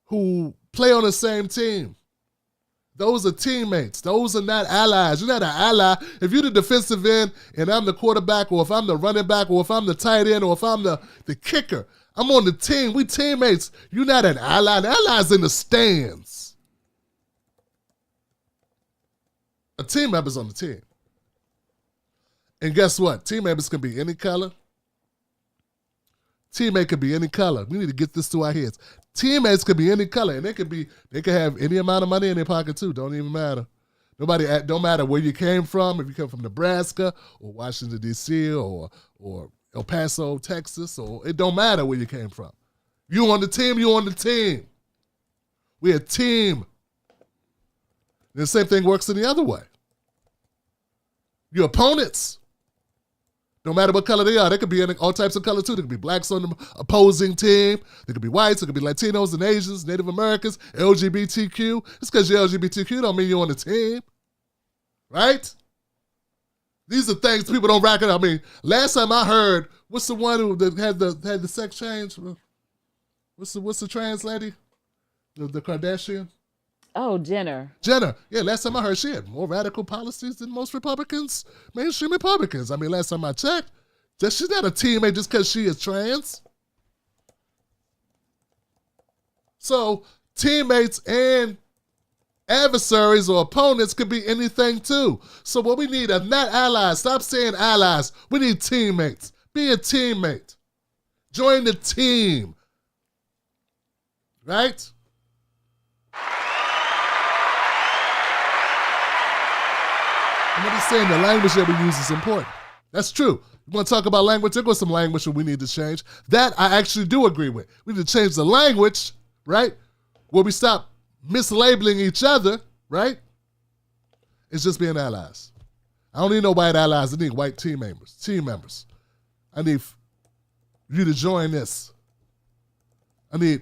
who play on the same team. Those are teammates. Those are not allies. You're not an ally. If you're the defensive end and I'm the quarterback, or if I'm the running back, or if I'm the tight end, or if I'm the kicker, I'm on the team. We teammates. You're not an ally. An ally's in the stands. A team member's on the team. And guess what? Team members can be any color. Teammate could be any color. We need to get this through our heads. Teammates could be any color, and they could have any amount of money in their pocket too. Don't even matter. Don't matter where you came from. If you come from Nebraska or Washington D.C. or El Paso, Texas, or it don't matter where you came from. You on the team. You on the team. We're a team. And the same thing works in the other way. Your opponents, no matter what color they are, they could be in all types of color too. There could be blacks on the opposing team. There could be whites. There could be Latinos and Asians, Native Americans, LGBTQ. It's because you're LGBTQ don't mean you're on the team, right? These are things people don't rack it up. I mean, last time I heard, what's the one who had the sex change? What's the trans lady? The Kardashian? Oh, Jenner. Jenner. Yeah, last time I heard she had more radical policies than most Republicans, mainstream Republicans. I mean, last time I checked, she's not a teammate just because she is trans. So teammates and adversaries or opponents could be anything too. So what we need are not allies. Stop saying allies. We need teammates. Be a teammate. Join the team. Right? I'm not saying the language that we use is important. That's true. You want to talk about language? There goes some language that we need to change. That I actually do agree with. We need to change the language, right? Where we stop mislabeling each other, right? It's just being allies. I don't need no white allies. I need white team members. I need you to join this. I need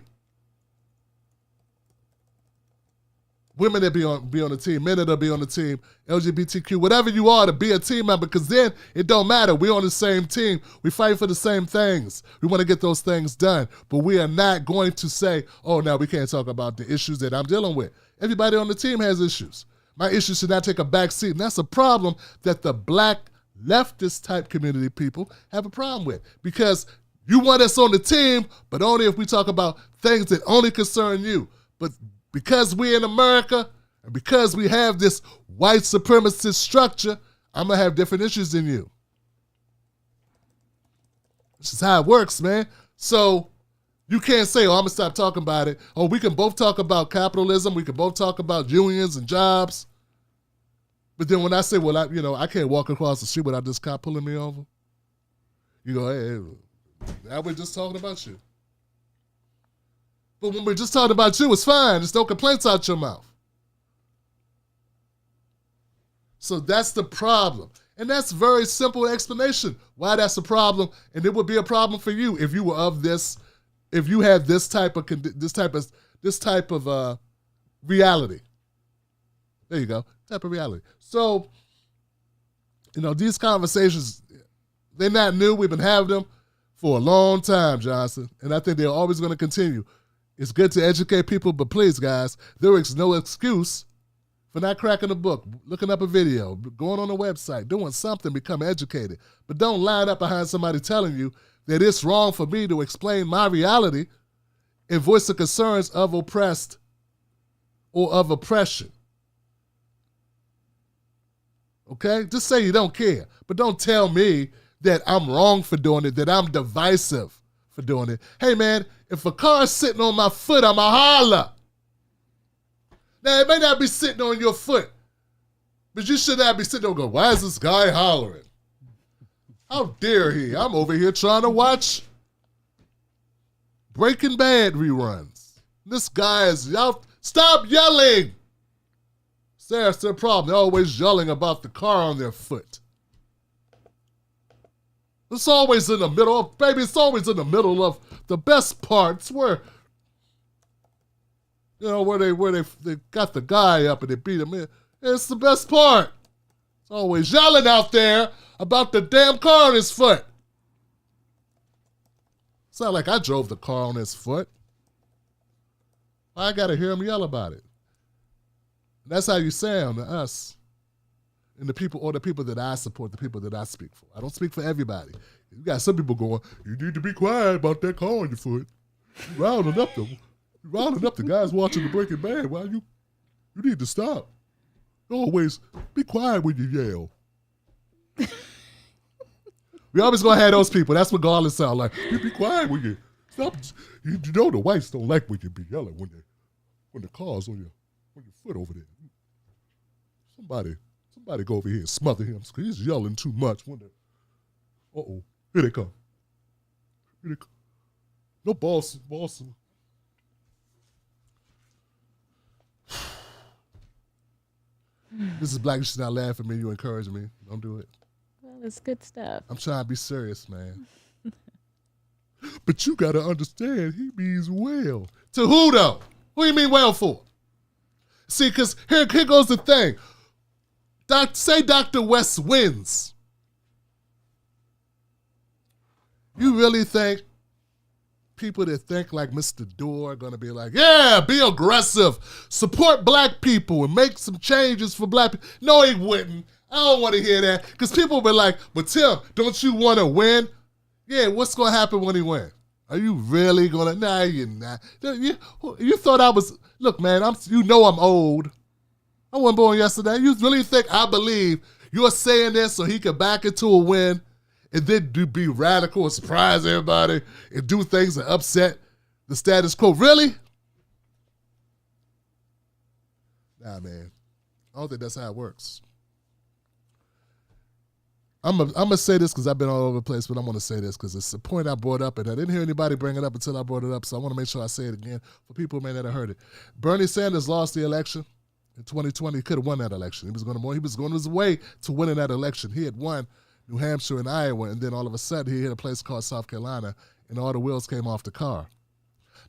women that be on the team, men that be on the team, LGBTQ, whatever you are, to be a team member, because then it don't matter. We're on the same team. We fight for the same things. We want to get those things done. But we are not going to say, oh, now we can't talk about the issues that I'm dealing with. Everybody on the team has issues. My issues should not take a back seat. And that's a problem that the black leftist type community people have a problem with. Because you want us on the team, but only if we talk about things that only concern you. But because we're in America and because we have this white supremacist structure, I'm going to have different issues than you. This is how it works, man. So you can't say, oh, I'm going to stop talking about it. Oh, we can both talk about capitalism. We can both talk about unions and jobs. But then when I say, well, I can't walk across the street without this cop pulling me over, you go, hey, now we're just talking about you. But when we're just talking about you, it's fine. There's no complaints out your mouth. So that's the problem. And that's very simple explanation why that's a problem. And it would be a problem for you if you were of this, if you had this type of reality. There you go, type of reality. So, these conversations, they're not new. We've been having them for a long time, Johnson. And I think they're always going to continue. It's good to educate people, but please, guys, there is no excuse for not cracking a book, looking up a video, going on a website, doing something, become educated. But don't line up behind somebody telling you that it's wrong for me to explain my reality and voice the concerns of oppressed or of oppression. Okay? Just say you don't care, but don't tell me that I'm wrong for doing it, that I'm divisive for doing it. Hey, man, if a car's sitting on my foot, I'm a holler. Now, it may not be sitting on your foot, but you should not be sitting there and go, why is this guy hollering? How dare he? I'm over here trying to watch Breaking Bad reruns. This guy is out. Stop yelling. That's their problem. They're always yelling about the car on their foot. It's always in the middle. Baby, it's always in the middle of the best parts where they got the guy up and they beat him in. It's the best part. It's always yelling out there about the damn car on his foot. It's not like I drove the car on his foot. I got to hear him yell about it. That's how you sound to us and the people that I support, the people that I speak for. I don't speak for everybody. You got some people going, you need to be quiet about that car on your foot. You're rounding up the guys watching the Breaking Bad. Why you need to stop. Always be quiet when you yell. We always gonna have those people. That's what Garland sound like. You be quiet when you stop. You know the whites don't like when you be yelling when the car's on your foot over there. Somebody go over here and smother him because he's yelling too much. Uh-oh, here they come. No boss. This is Black. You should not laugh at me. You encourage me. Don't do it. Well, it's good stuff. I'm trying to be serious, man. But you got to understand, he means well. To who, though? Who do you mean well for? See, because here goes the thing. Say Dr. West wins. You really think people that think like Mr. Dore are going to be like, yeah, be aggressive, support black people and make some changes for black people? No, he wouldn't. I don't want to hear that because people will be like, but Tim, don't you want to win? Yeah, what's going to happen when he wins? Are you really going to? Nah, you're not. You thought I was, look, man, I'm old. I wasn't born yesterday. You really think I believe you're saying this so he can back into a win and then be radical and surprise everybody and do things that upset the status quo? Really? Nah, man. I don't think that's how it works. I'm gonna say this because I've been all over the place, but I'm gonna say this because it's a point I brought up, and I didn't hear anybody bring it up until I brought it up. So I want to make sure I say it again for people who may not have heard it. Bernie Sanders lost the election in 2020. He could have won that election. He was going his way to winning that election. He had won New Hampshire and Iowa, and then all of a sudden he hit a place called South Carolina, and all the wheels came off the car.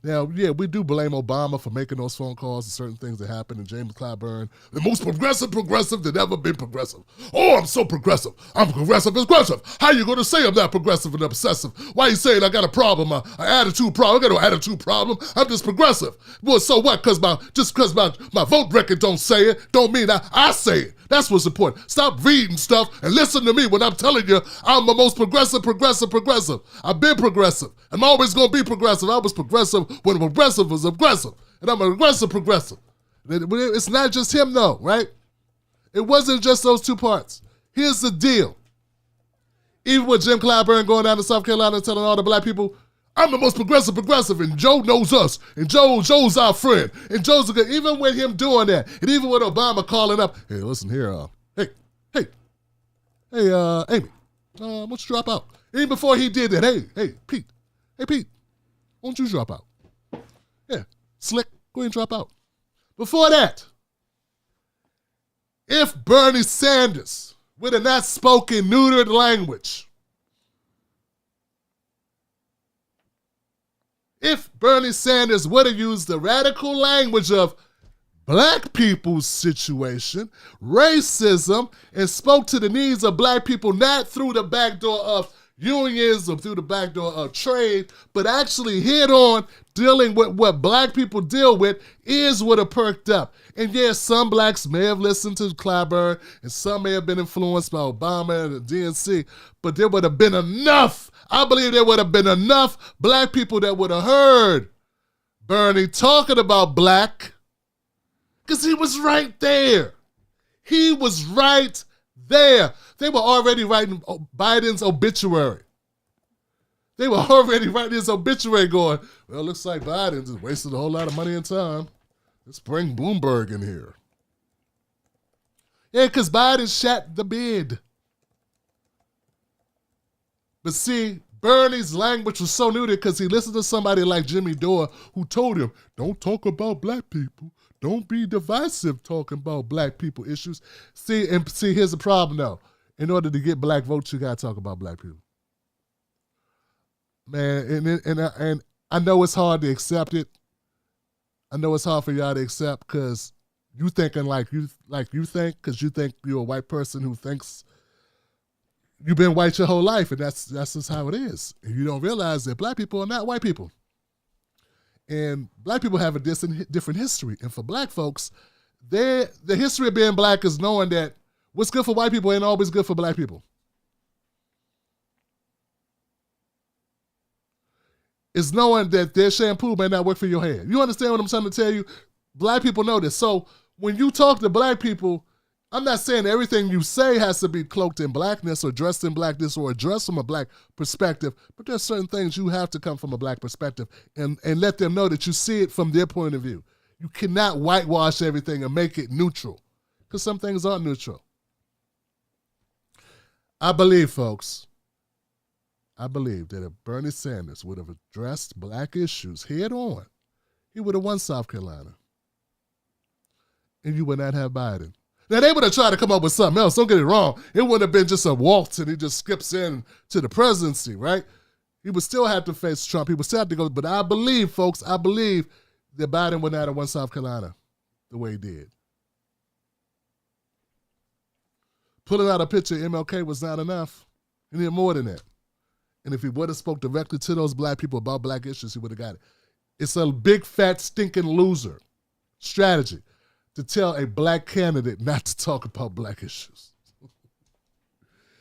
Now, yeah, we do blame Obama for making those phone calls and certain things that happened. And James Clyburn, the most progressive that ever been progressive. Oh, I'm so progressive. I'm progressive. How you going to say I'm not progressive and obsessive? Why you saying I got a problem, an attitude problem? I got no attitude problem. I'm just progressive. Well, so what? Because my vote record don't say it, don't mean I say it. That's what's important. Stop reading stuff and listen to me when I'm telling you I'm the most progressive. I've been progressive. I'm always going to be progressive. I was progressive when progressive was aggressive. And I'm an aggressive progressive. It's not just him, though, right? It wasn't just those two parts. Here's the deal. Even with Jim Clyburn going down to South Carolina and telling all the black people, I'm the most progressive, and Joe knows us, and Joe's our friend, and Joe's a good. Even with him doing that, and even with Obama calling up, hey, listen here, hey, Amy, why don't you drop out? Even before he did that, hey, Pete, why don't you drop out? Yeah, Slick, go ahead and drop out. Before that, if Bernie Sanders, with a not spoken neutered language, if Bernie Sanders would have used the radical language of black people's situation, racism, and spoke to the needs of black people, not through the back door of unions or through the back door of trade, but actually head on dealing with what black people deal with, is would have perked up. And yes, some blacks may have listened to Clyburn, and some may have been influenced by Obama and the DNC, but there would have been enough. I believe there would have been enough black people that would have heard Bernie talking about black, because he was right there. He was right there. They were already writing Biden's obituary. They were already writing his obituary going, well, looks like Biden just wasted a whole lot of money and time. Let's bring Bloomberg in here. Yeah, because Biden shot the bid. But see, Bernie's language was so neutered because he listened to somebody like Jimmy Dore who told him, don't talk about black people. Don't be divisive talking about black people issues. See, here's the problem though. In order to get black votes, you got to talk about black people. Man, and I know it's hard to accept it. I know it's hard for y'all to accept because you thinking like you think, because you think you're a white person who thinks you've been white your whole life, and that's just how it is. And you don't realize that black people are not white people. And black people have a different history. And for black folks, the history of being black is knowing that what's good for white people ain't always good for black people. It's knowing that their shampoo may not work for your hair. You understand what I'm trying to tell you? Black people know this. So when you talk to black people, I'm not saying everything you say has to be cloaked in blackness or dressed in blackness or addressed from a black perspective, but there's certain things you have to come from a black perspective and let them know that you see it from their point of view. You cannot whitewash everything and make it neutral, because some things aren't neutral. I believe, folks, that if Bernie Sanders would have addressed black issues head on, he would have won South Carolina. And you would not have Biden. Now, they would have tried to come up with something else. Don't get it wrong. It wouldn't have been just a waltz and he just skips in to the presidency, right? He would still have to face Trump. He would still have to go. But I believe, folks, that Biden would not have won South Carolina the way he did. Pulling out a picture of MLK was not enough. He needed more than that. And if he would have spoke directly to those black people about black issues, he would have got it. It's a big, fat, stinking loser strategy to tell a black candidate not to talk about black issues.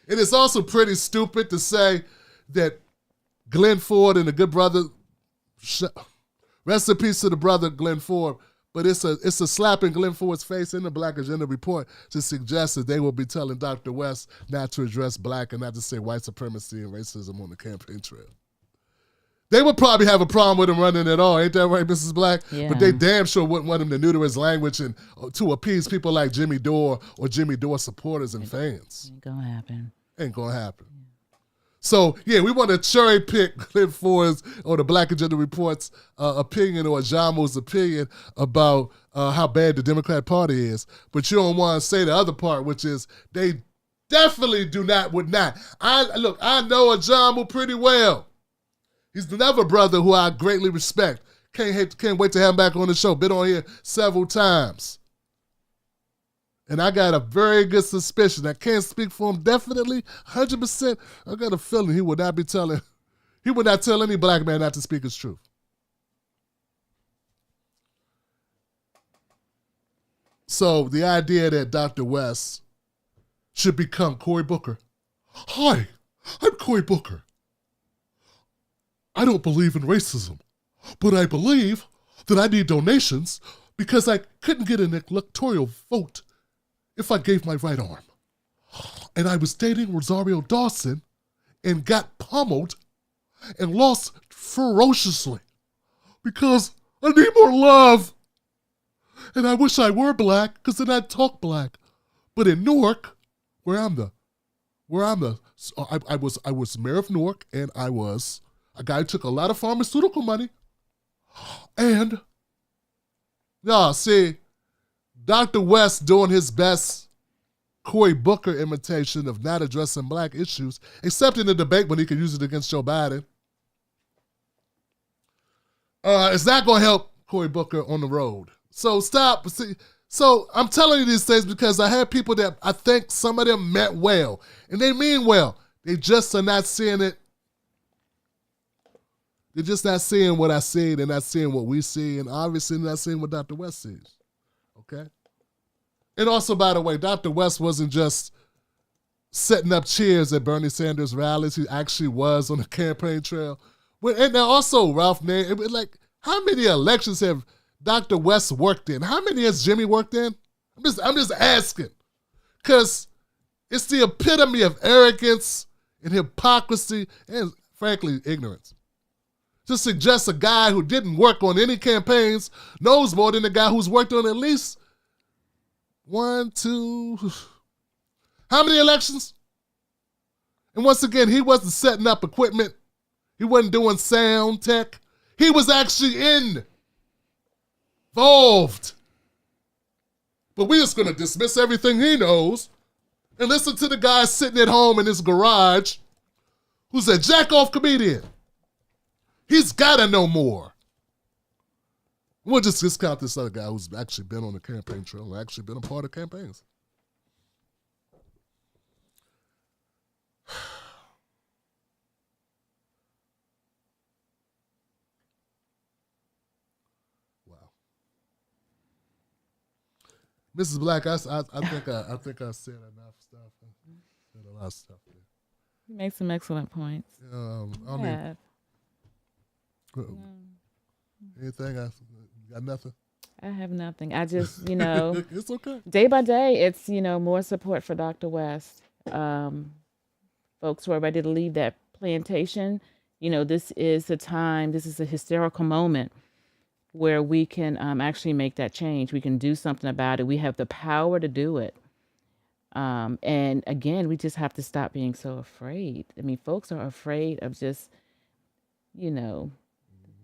And it's also pretty stupid to say that Glenn Ford and the good brother, rest in peace to the brother Glenn Ford, but it's a slap in Glenn Ford's face in the Black Agenda report to suggest that they will be telling Dr. West not to address black and not to say white supremacy and racism on the campaign trail. They would probably have a problem with him running at all. Ain't that right, Mrs. Black? Yeah. But they damn sure wouldn't want him to neuter his language and to appease people like Jimmy Dore or Jimmy Dore supporters and fans. Ain't gonna happen. Ain't gonna happen. So, yeah, we want to cherry pick Clip 4's or the Black Agenda Report's opinion or Jamo's opinion about how bad the Democrat Party is. But you don't want to say the other part, which is they definitely would not. I know a Jamo pretty well. He's another brother who I greatly respect. Can't wait to have him back on the show. Been on here several times. And I got a very good suspicion. I can't speak for him definitely, 100%. I got a feeling he would not tell any black man not to speak his truth. So the idea that Dr. West should become Cory Booker. Hi, I'm Cory Booker. I don't believe in racism, but I believe that I need donations because I couldn't get an electoral vote if I gave my right arm. And I was dating Rosario Dawson and got pummeled and lost ferociously because I need more love. And I wish I were black because then I'd talk black. But in Newark, I was mayor of Newark, and I was a guy who took a lot of pharmaceutical money. And, Dr. West doing his best Cory Booker imitation of not addressing black issues, except in the debate when he could use it against Joe Biden. It's not going to help Cory Booker on the road. So stop. So I'm telling you these things because I have people that I think some of them meant well, and they mean well. They just are not seeing it. They're just not seeing what I see. They're not seeing what we see, and obviously not seeing what Dr. West sees. Okay? And also, by the way, Dr. West wasn't just setting up cheers at Bernie Sanders rallies. He actually was on the campaign trail. And now also, Ralph Nair, how many elections have Dr. West worked in? How many has Jimmy worked in? I'm just asking. Because it's the epitome of arrogance and hypocrisy and, frankly, ignorance. To suggest a guy who didn't work on any campaigns knows more than a guy who's worked on at least 1, 2, how many elections? And once again, he wasn't setting up equipment. He wasn't doing sound tech. He was actually involved. But we're just going to dismiss everything he knows and listen to the guy sitting at home in his garage who's a jack-off comedian. He's got to know more. We'll just discount this other guy who's actually been on the campaign trail and actually been a part of campaigns. Wow. Mrs. Black, I think I said enough stuff. I said a lot of stuff there. You make some excellent points. Anything? I got nothing. I have nothing. I just, it's okay. Day by day, it's, more support for Dr. West. Folks who are ready to leave that plantation, this is the time, this is a hysterical moment where we can actually make that change. We can do something about it. We have the power to do it. And again, we just have to stop being so afraid. I mean, folks are afraid of just,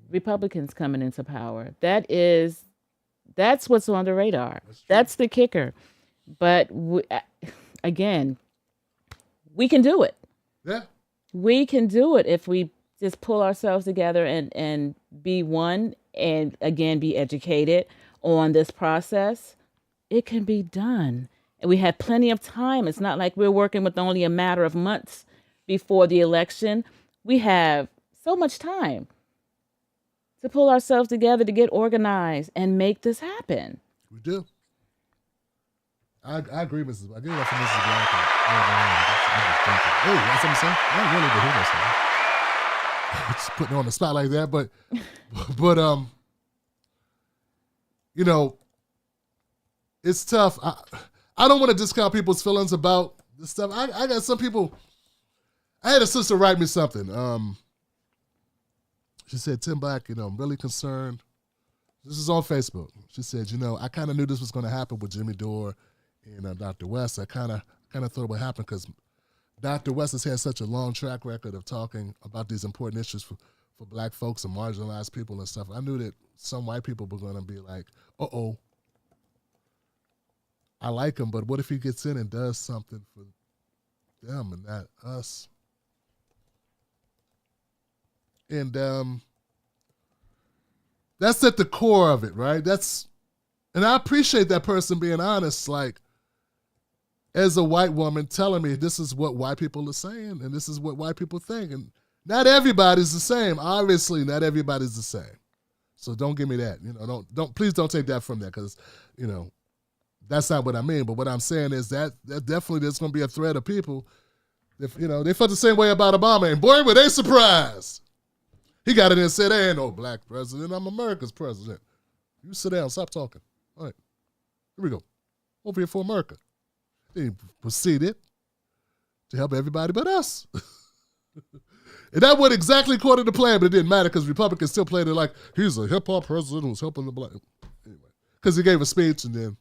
Republicans coming into power. That's what's on the radar. That's the kicker. But again, we can do it. Yeah. We can do it if we just pull ourselves together and be one and, again, be educated on this process. It can be done. And we have plenty of time. It's not like we're working with only a matter of months before the election. We have so much time to pull ourselves together, to get organized and make this happen. We do. I agree, Mrs. I give that for Mrs. Black. Hey, that's what I'm saying. I don't really hear that stuff. Just putting on the spot like that, but it's tough. I don't want to discount people's feelings about this stuff. I got some people. I had a sister write me something. She said, Tim Black, I'm really concerned. This is on Facebook. She said, I kind of knew this was going to happen with Jimmy Dore and Dr. West. I kind of thought it would happen because Dr. West has had such a long track record of talking about these important issues for black folks and marginalized people and stuff. I knew that some white people were going to be like, uh-oh, I like him, but what if he gets in and does something for them and not us? And that's at the core of it, right? And I appreciate that person being honest, like, as a white woman telling me this is what white people are saying and this is what white people think. And not everybody's the same. Obviously, not everybody's the same. So don't give me that. Please don't take that from that, because, that's not what I mean. But what I'm saying is that definitely there's going to be a thread of people. If they felt the same way about Obama, and boy, were they surprised. He got in and said, "There ain't no black president. I'm America's president." You sit down, stop talking. All right, here we go. Over here for America. He proceeded to help everybody but us. And that went exactly according to plan, but it didn't matter because Republicans still played it like he's a hip-hop president who's helping the black. Anyway, because he gave a speech and then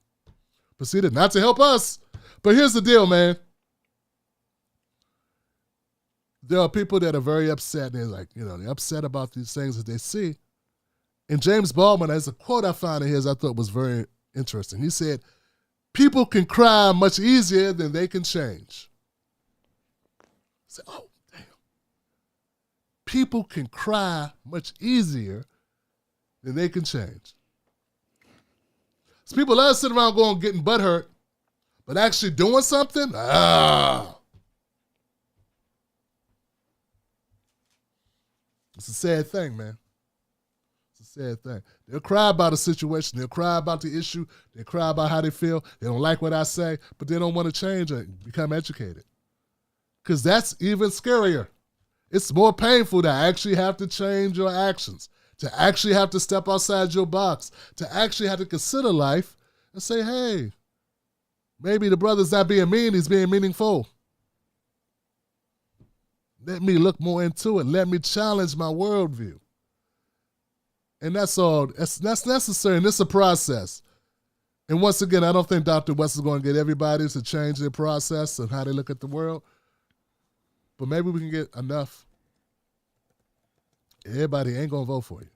proceeded not to help us. But here's the deal, man. There are people that are very upset. They're like, they're upset about these things that they see. And James Baldwin, there's a quote I found of his I thought was very interesting. He said, "People can cry much easier than they can change." I said, oh, damn. People can cry much easier than they can change. So people love sitting around going, getting butthurt, but actually doing something, it's a sad thing, man. It's a sad thing. They'll cry about a situation. They'll cry about the issue. They'll cry about how they feel. They don't like what I say, but they don't want to change it, become educated. Because that's even scarier. It's more painful to actually have to change your actions, to actually have to step outside your box, to actually have to consider life and say, hey, maybe the brother's not being mean, he's being meaningful. Let me look more into it. Let me challenge my worldview. And that's all. That's necessary, and it's a process. And once again, I don't think Dr. West is going to get everybody to change their process and how they look at the world. But maybe we can get enough. Everybody ain't going to vote for you.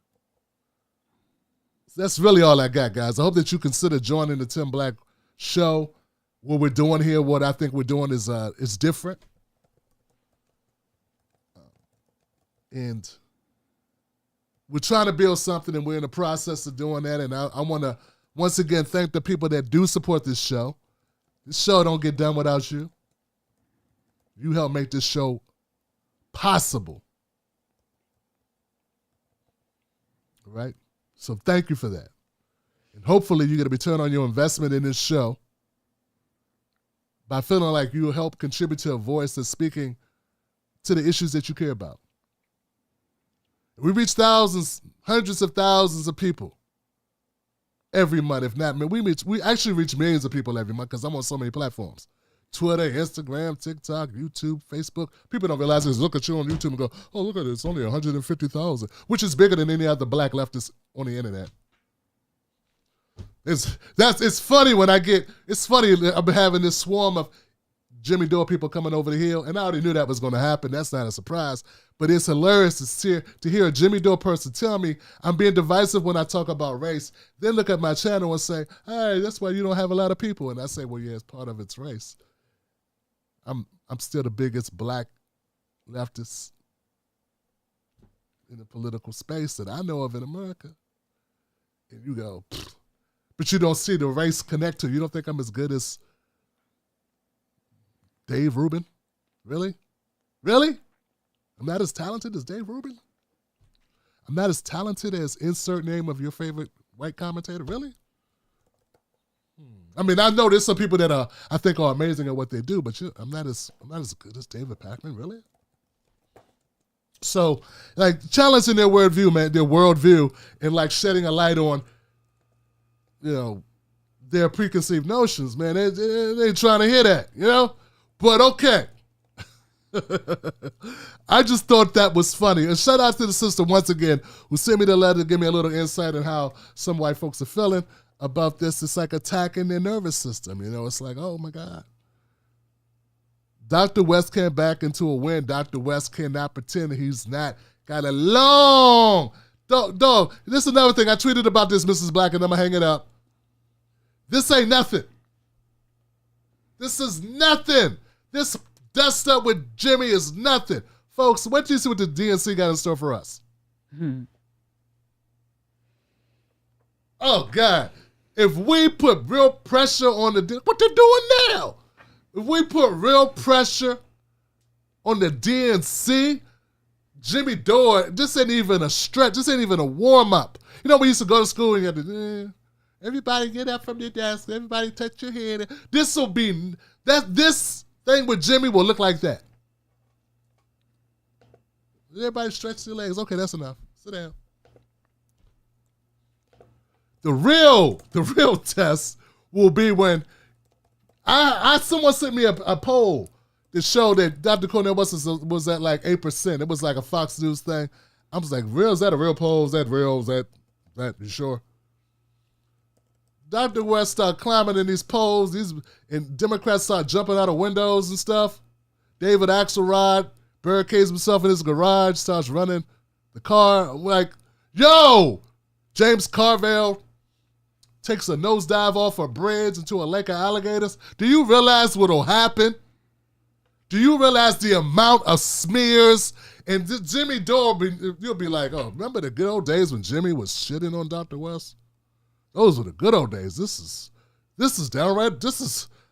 So that's really all I got, guys. I hope that you consider joining the Tim Black Show. What we're doing here, what I think we're doing is different. And we're trying to build something, and we're in the process of doing that. And I want to, once again, thank the people that do support this show. This show don't get done without you. You help make this show possible. All right? So thank you for that. And hopefully you get a return on your investment in this show by feeling like you will help contribute to a voice that's speaking to the issues that you care about. We reach thousands, hundreds of thousands of people every month, if not, man, we actually reach millions of people every month because I'm on so many platforms. Twitter, Instagram, TikTok, YouTube, Facebook. People don't realize this. Look at you on YouTube and go, oh, look at it, it's only 150,000, which is bigger than any other black leftist on the internet. It's funny when it's funny, I've been having this swarm of Jimmy Dore people coming over the hill, and I already knew that was going to happen. That's not a surprise. But it's hilarious to hear a Jimmy Dore person tell me I'm being divisive when I talk about race, then look at my channel and say, hey, that's why you don't have a lot of people. And I say, well, yeah, it's part of its race. I'm still the biggest black leftist in the political space that I know of in America. And you go, pfft. But you don't see the race connect to. You don't think I'm as good as Dave Rubin? Really? Really? I'm not as talented as Dave Rubin? I'm not as talented as insert name of your favorite white commentator? Really? I mean, I know there's some people that I think are amazing at what they do, but I'm not as good as David Pakman, really? So, like, challenging their worldview, and like shedding a light on, their preconceived notions, man. They ain't trying to hear that, But okay. I just thought that was funny. And shout out to the sister once again who sent me the letter to give me a little insight on how some white folks are feeling about this. It's like attacking their nervous system. It's like, oh my God. Dr. West came back into a win. Dr. West cannot pretend that he's not got a long dog. This is another thing. I tweeted about this, Mrs. Black, and I'm going to hang it up. This ain't nothing. This is nothing. This dust up with Jimmy is nothing. Folks, what do you see what the DNC got in store for us? Oh, God. If we put real pressure on what they're doing now, if we put real pressure on the DNC, Jimmy Dore, this ain't even a stretch. This ain't even a warm-up. You know, we used to go to school and you had to, everybody get up from your desk. Everybody touch your head. This thing with Jimmy will look like that. Everybody stretch their legs. Okay, that's enough. Sit down. The real test will be when someone sent me a poll that showed that Dr. Cornell West was at like 8%. It was like a Fox News thing. I was like, real? Is that a real poll? Is that real? Is that you sure? Dr. West started climbing in these polls, and Democrats start jumping out of windows and stuff. David Axelrod barricades himself in his garage, starts running the car. I'm like, yo! James Carville takes a nosedive off a bridge into a lake of alligators. Do you realize what'll happen? Do you realize the amount of smears? And Jimmy Dore, you'll be like, oh, remember the good old days when Jimmy was shitting on Dr. West? Those were the good old days. This is downright,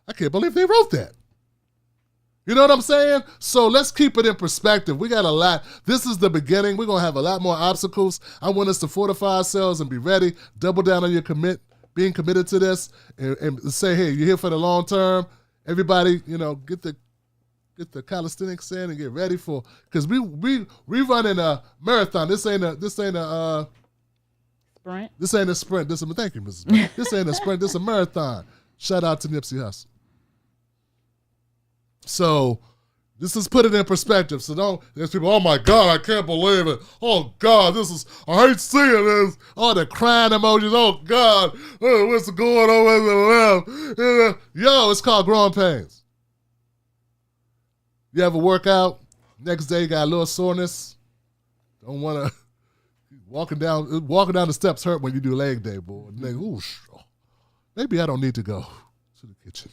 I can't believe they wrote that. You know what I'm saying? So let's keep it in perspective. We got a lot. This is the beginning. We're going to have a lot more obstacles. I want us to fortify ourselves and be ready, double down on your being committed to this, and say, hey, you're here for the long term. Everybody, get the calisthenics in and get ready for, because we running a marathon. This ain't a sprint. This ain't a sprint. Thank you, Mrs. Brown. This ain't a sprint. This is a marathon. Shout out to Nipsey Hussle. So this is put it in perspective. So there's people, oh my God, I can't believe it. Oh God, I hate seeing this. All the crying emojis. Oh God, what's going on with the left? Yo, it's called growing pains. You ever work out, next day you got a little soreness, don't want to, walking down the steps hurt when you do leg day, boy. Ooh, maybe I don't need to go to the kitchen.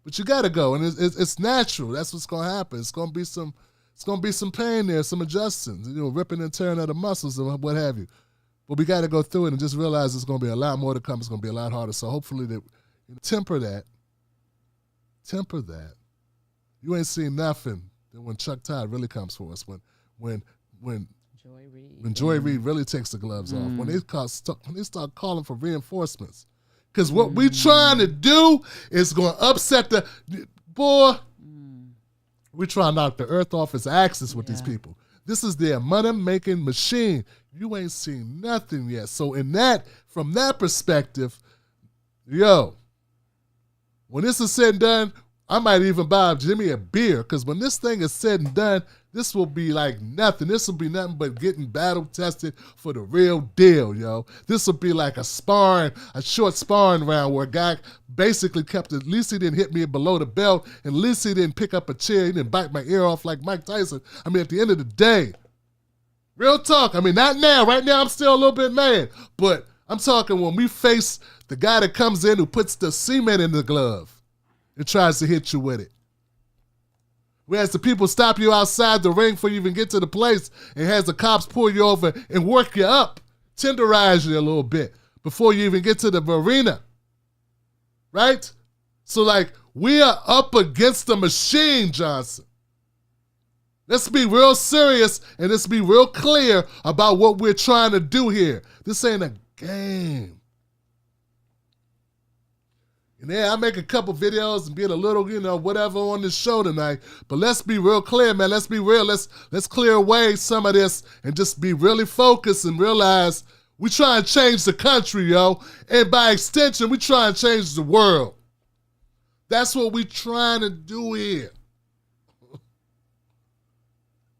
But you gotta go, and it's natural. That's what's gonna happen. It's gonna be some pain there, some adjusting, ripping and tearing of the muscles and what have you. But we gotta go through it and just realize there's gonna be a lot more to come. It's gonna be a lot harder. So hopefully that temper that. You ain't seen nothing when Chuck Todd really comes for us. When Joy Reid really takes the gloves off. When they start calling for reinforcements. Because what we trying to do is going to upset we're trying to knock the earth off its axis with these people. This is their money-making machine. You ain't seen nothing yet. So from that perspective, when this is said and done, I might even buy Jimmy a beer, because when this thing is said and done, this will be like nothing. This will be nothing but getting battle tested for the real deal, yo. This will be like a short sparring round where a guy basically at least he didn't hit me below the belt, and at least he didn't pick up a chair, he didn't bite my ear off like Mike Tyson. I mean, at the end of the day, real talk, I mean, not now. Right now, I'm still a little bit mad, but I'm talking when we face the guy that comes in who puts the cement in the glove and tries to hit you with it. Whereas the people stop you outside the ring before you even get to the place, and has the cops pull you over and work you up, tenderize you a little bit before you even get to the arena. Right? So we are up against the machine, Johnson. Let's be real serious and let's be real clear about what we're trying to do here. This ain't a game. And I make a couple videos and be a little, whatever on this show tonight. But let's be real clear, man. Let's be real. Let's clear away some of this and just be really focused and realize we try and change the country, yo. And by extension, we try and change the world. That's what we trying to do here.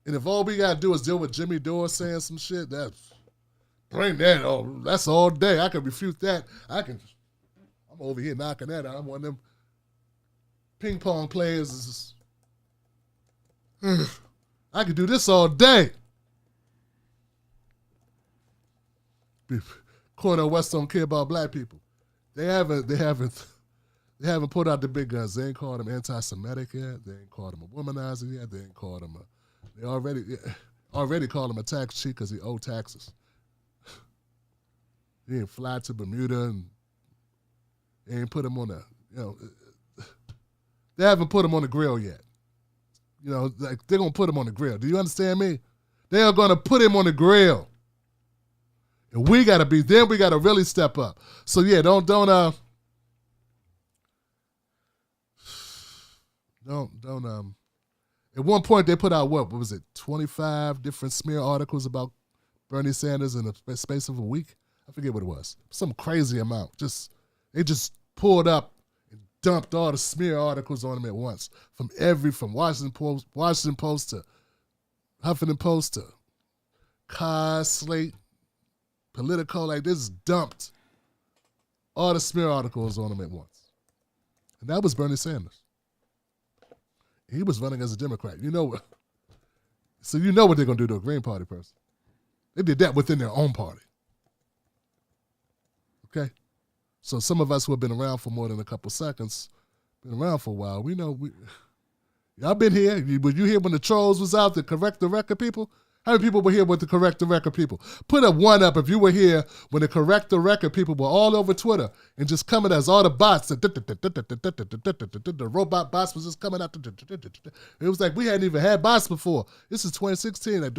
And if all we got to do is deal with Jimmy Dore saying some shit, bring that on. That's all day. I can refute that. I'm over here knocking that out. I'm one of them. ping pong players is just, I could do this all day. Cornell West don't care about black people. They haven't put out the big guns. They ain't called him anti-Semitic yet. They ain't called him a womanizer yet. They ain't called him they already called him a tax cheat because he owed taxes. He didn't fly to Bermuda and they ain't put him on they haven't put him on the grill yet. Like they're gonna put him on the grill. Do you understand me? They are gonna put him on the grill. And we gotta really step up. So yeah, don't at one point they put out what was it, 25 different smear articles about Bernie Sanders in the space of a week? I forget what it was. Some crazy amount. They just pulled up and dumped all the smear articles on him at once. From Washington Post to Huffington Post to Cars, Slate, Politico, like this dumped all the smear articles on him at once. And that was Bernie Sanders. He was running as a Democrat. So you know what they're going to do to a Green Party person. They did that within their own party. Okay? So some of us who have been around for more than a couple seconds, been around for a while, we know, y'all been here. Were you here when the trolls was out to correct the record people? How many people were here with the correct the record people? Put a 1 up if you were here when the correct the record people were all over Twitter and just coming as all the bots. The robot bots was just coming out. It was like we hadn't even had bots before. This is 2016. They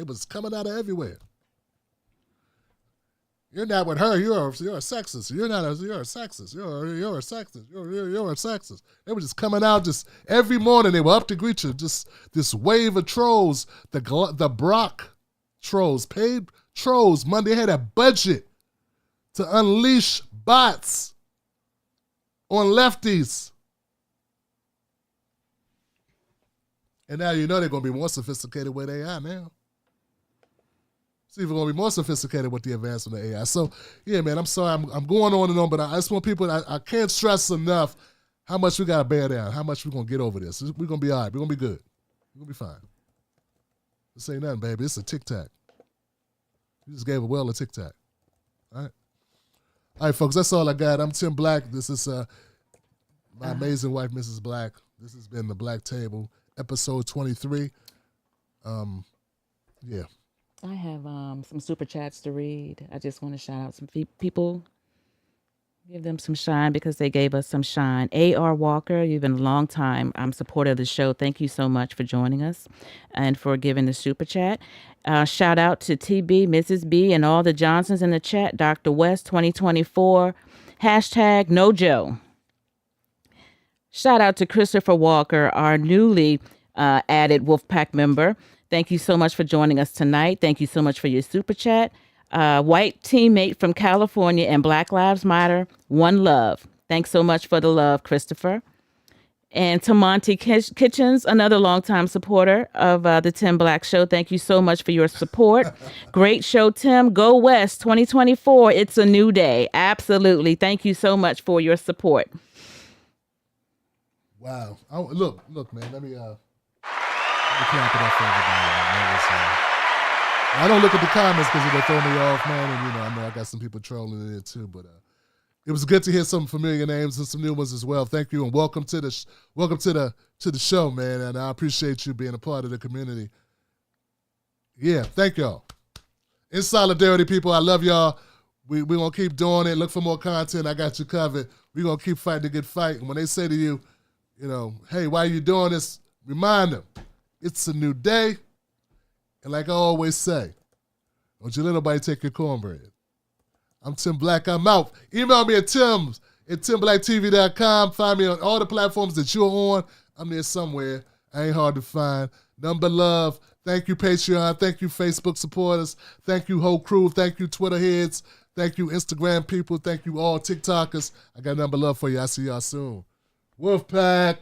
was coming out of everywhere. You're not with her. You're a sexist. You're a sexist. You're a sexist. You're a sexist. They were just coming out just every morning. They were up to greet you. Just this wave of trolls. The Brock trolls, paid trolls. Monday had a budget to unleash bots on lefties. And now you know they're going to be more sophisticated where they are now. It's even going to be more sophisticated with the advancement of AI. So, yeah, man, I'm sorry. I'm going on and on, but I just want people, I can't stress enough how much we got to bear down, how much we're going to get over this. We're going to be all right. We're going to be good. We're going to be fine. This ain't nothing, baby. It's a tic-tac. You just gave a well a tic-tac. All right? All right, folks, that's all I got. I'm Tim Black. This is my amazing wife, Mrs. Black. This has been The Black Table, episode 23. Yeah. I have some super chats to read. I just want to shout out some people. Give them some shine because they gave us some shine. A.R. Walker, you've been a long time supporter of the show. Thank you so much for joining us and for giving the super chat. Shout out to TB, Mrs. B, and all the Johnsons in the chat. Dr. West 2024. Hashtag No Joe. Shout out to Christopher Walker, our newly added Wolfpack member. Thank you so much for joining us tonight. Thank you so much for your super chat. White teammate from California and Black Lives Matter, one love. Thanks so much for the love, Christopher. And to Monty Kitchens, another longtime supporter of the Tim Black Show. Thank you so much for your support. Great show, Tim. Go West 2024. It's a new day. Absolutely. Thank you so much for your support. Wow. Look, man. Let me clap it up for everybody. I don't look at the comments because they throw me off, man. And I know I got some people trolling in it too. But it was good to hear some familiar names and some new ones as well. Thank you and welcome to the show, man. And I appreciate you being a part of the community. Yeah, thank y'all. In solidarity, people. I love y'all. We gonna keep doing it. Look for more content. I got you covered. We gonna keep fighting the good fight. And when they say to you, hey, why are you doing this? Remind them. It's a new day, and like I always say, don't you let nobody take your cornbread. I'm Tim Black. I'm out. Email me at timblackTV.com. Find me on all the platforms that you're on. I'm there somewhere. I ain't hard to find. Number love. Thank you, Patreon. Thank you, Facebook supporters. Thank you, whole crew. Thank you, Twitter heads. Thank you, Instagram people. Thank you, all TikTokers. I got number love for you. I'll see y'all soon. Wolfpack.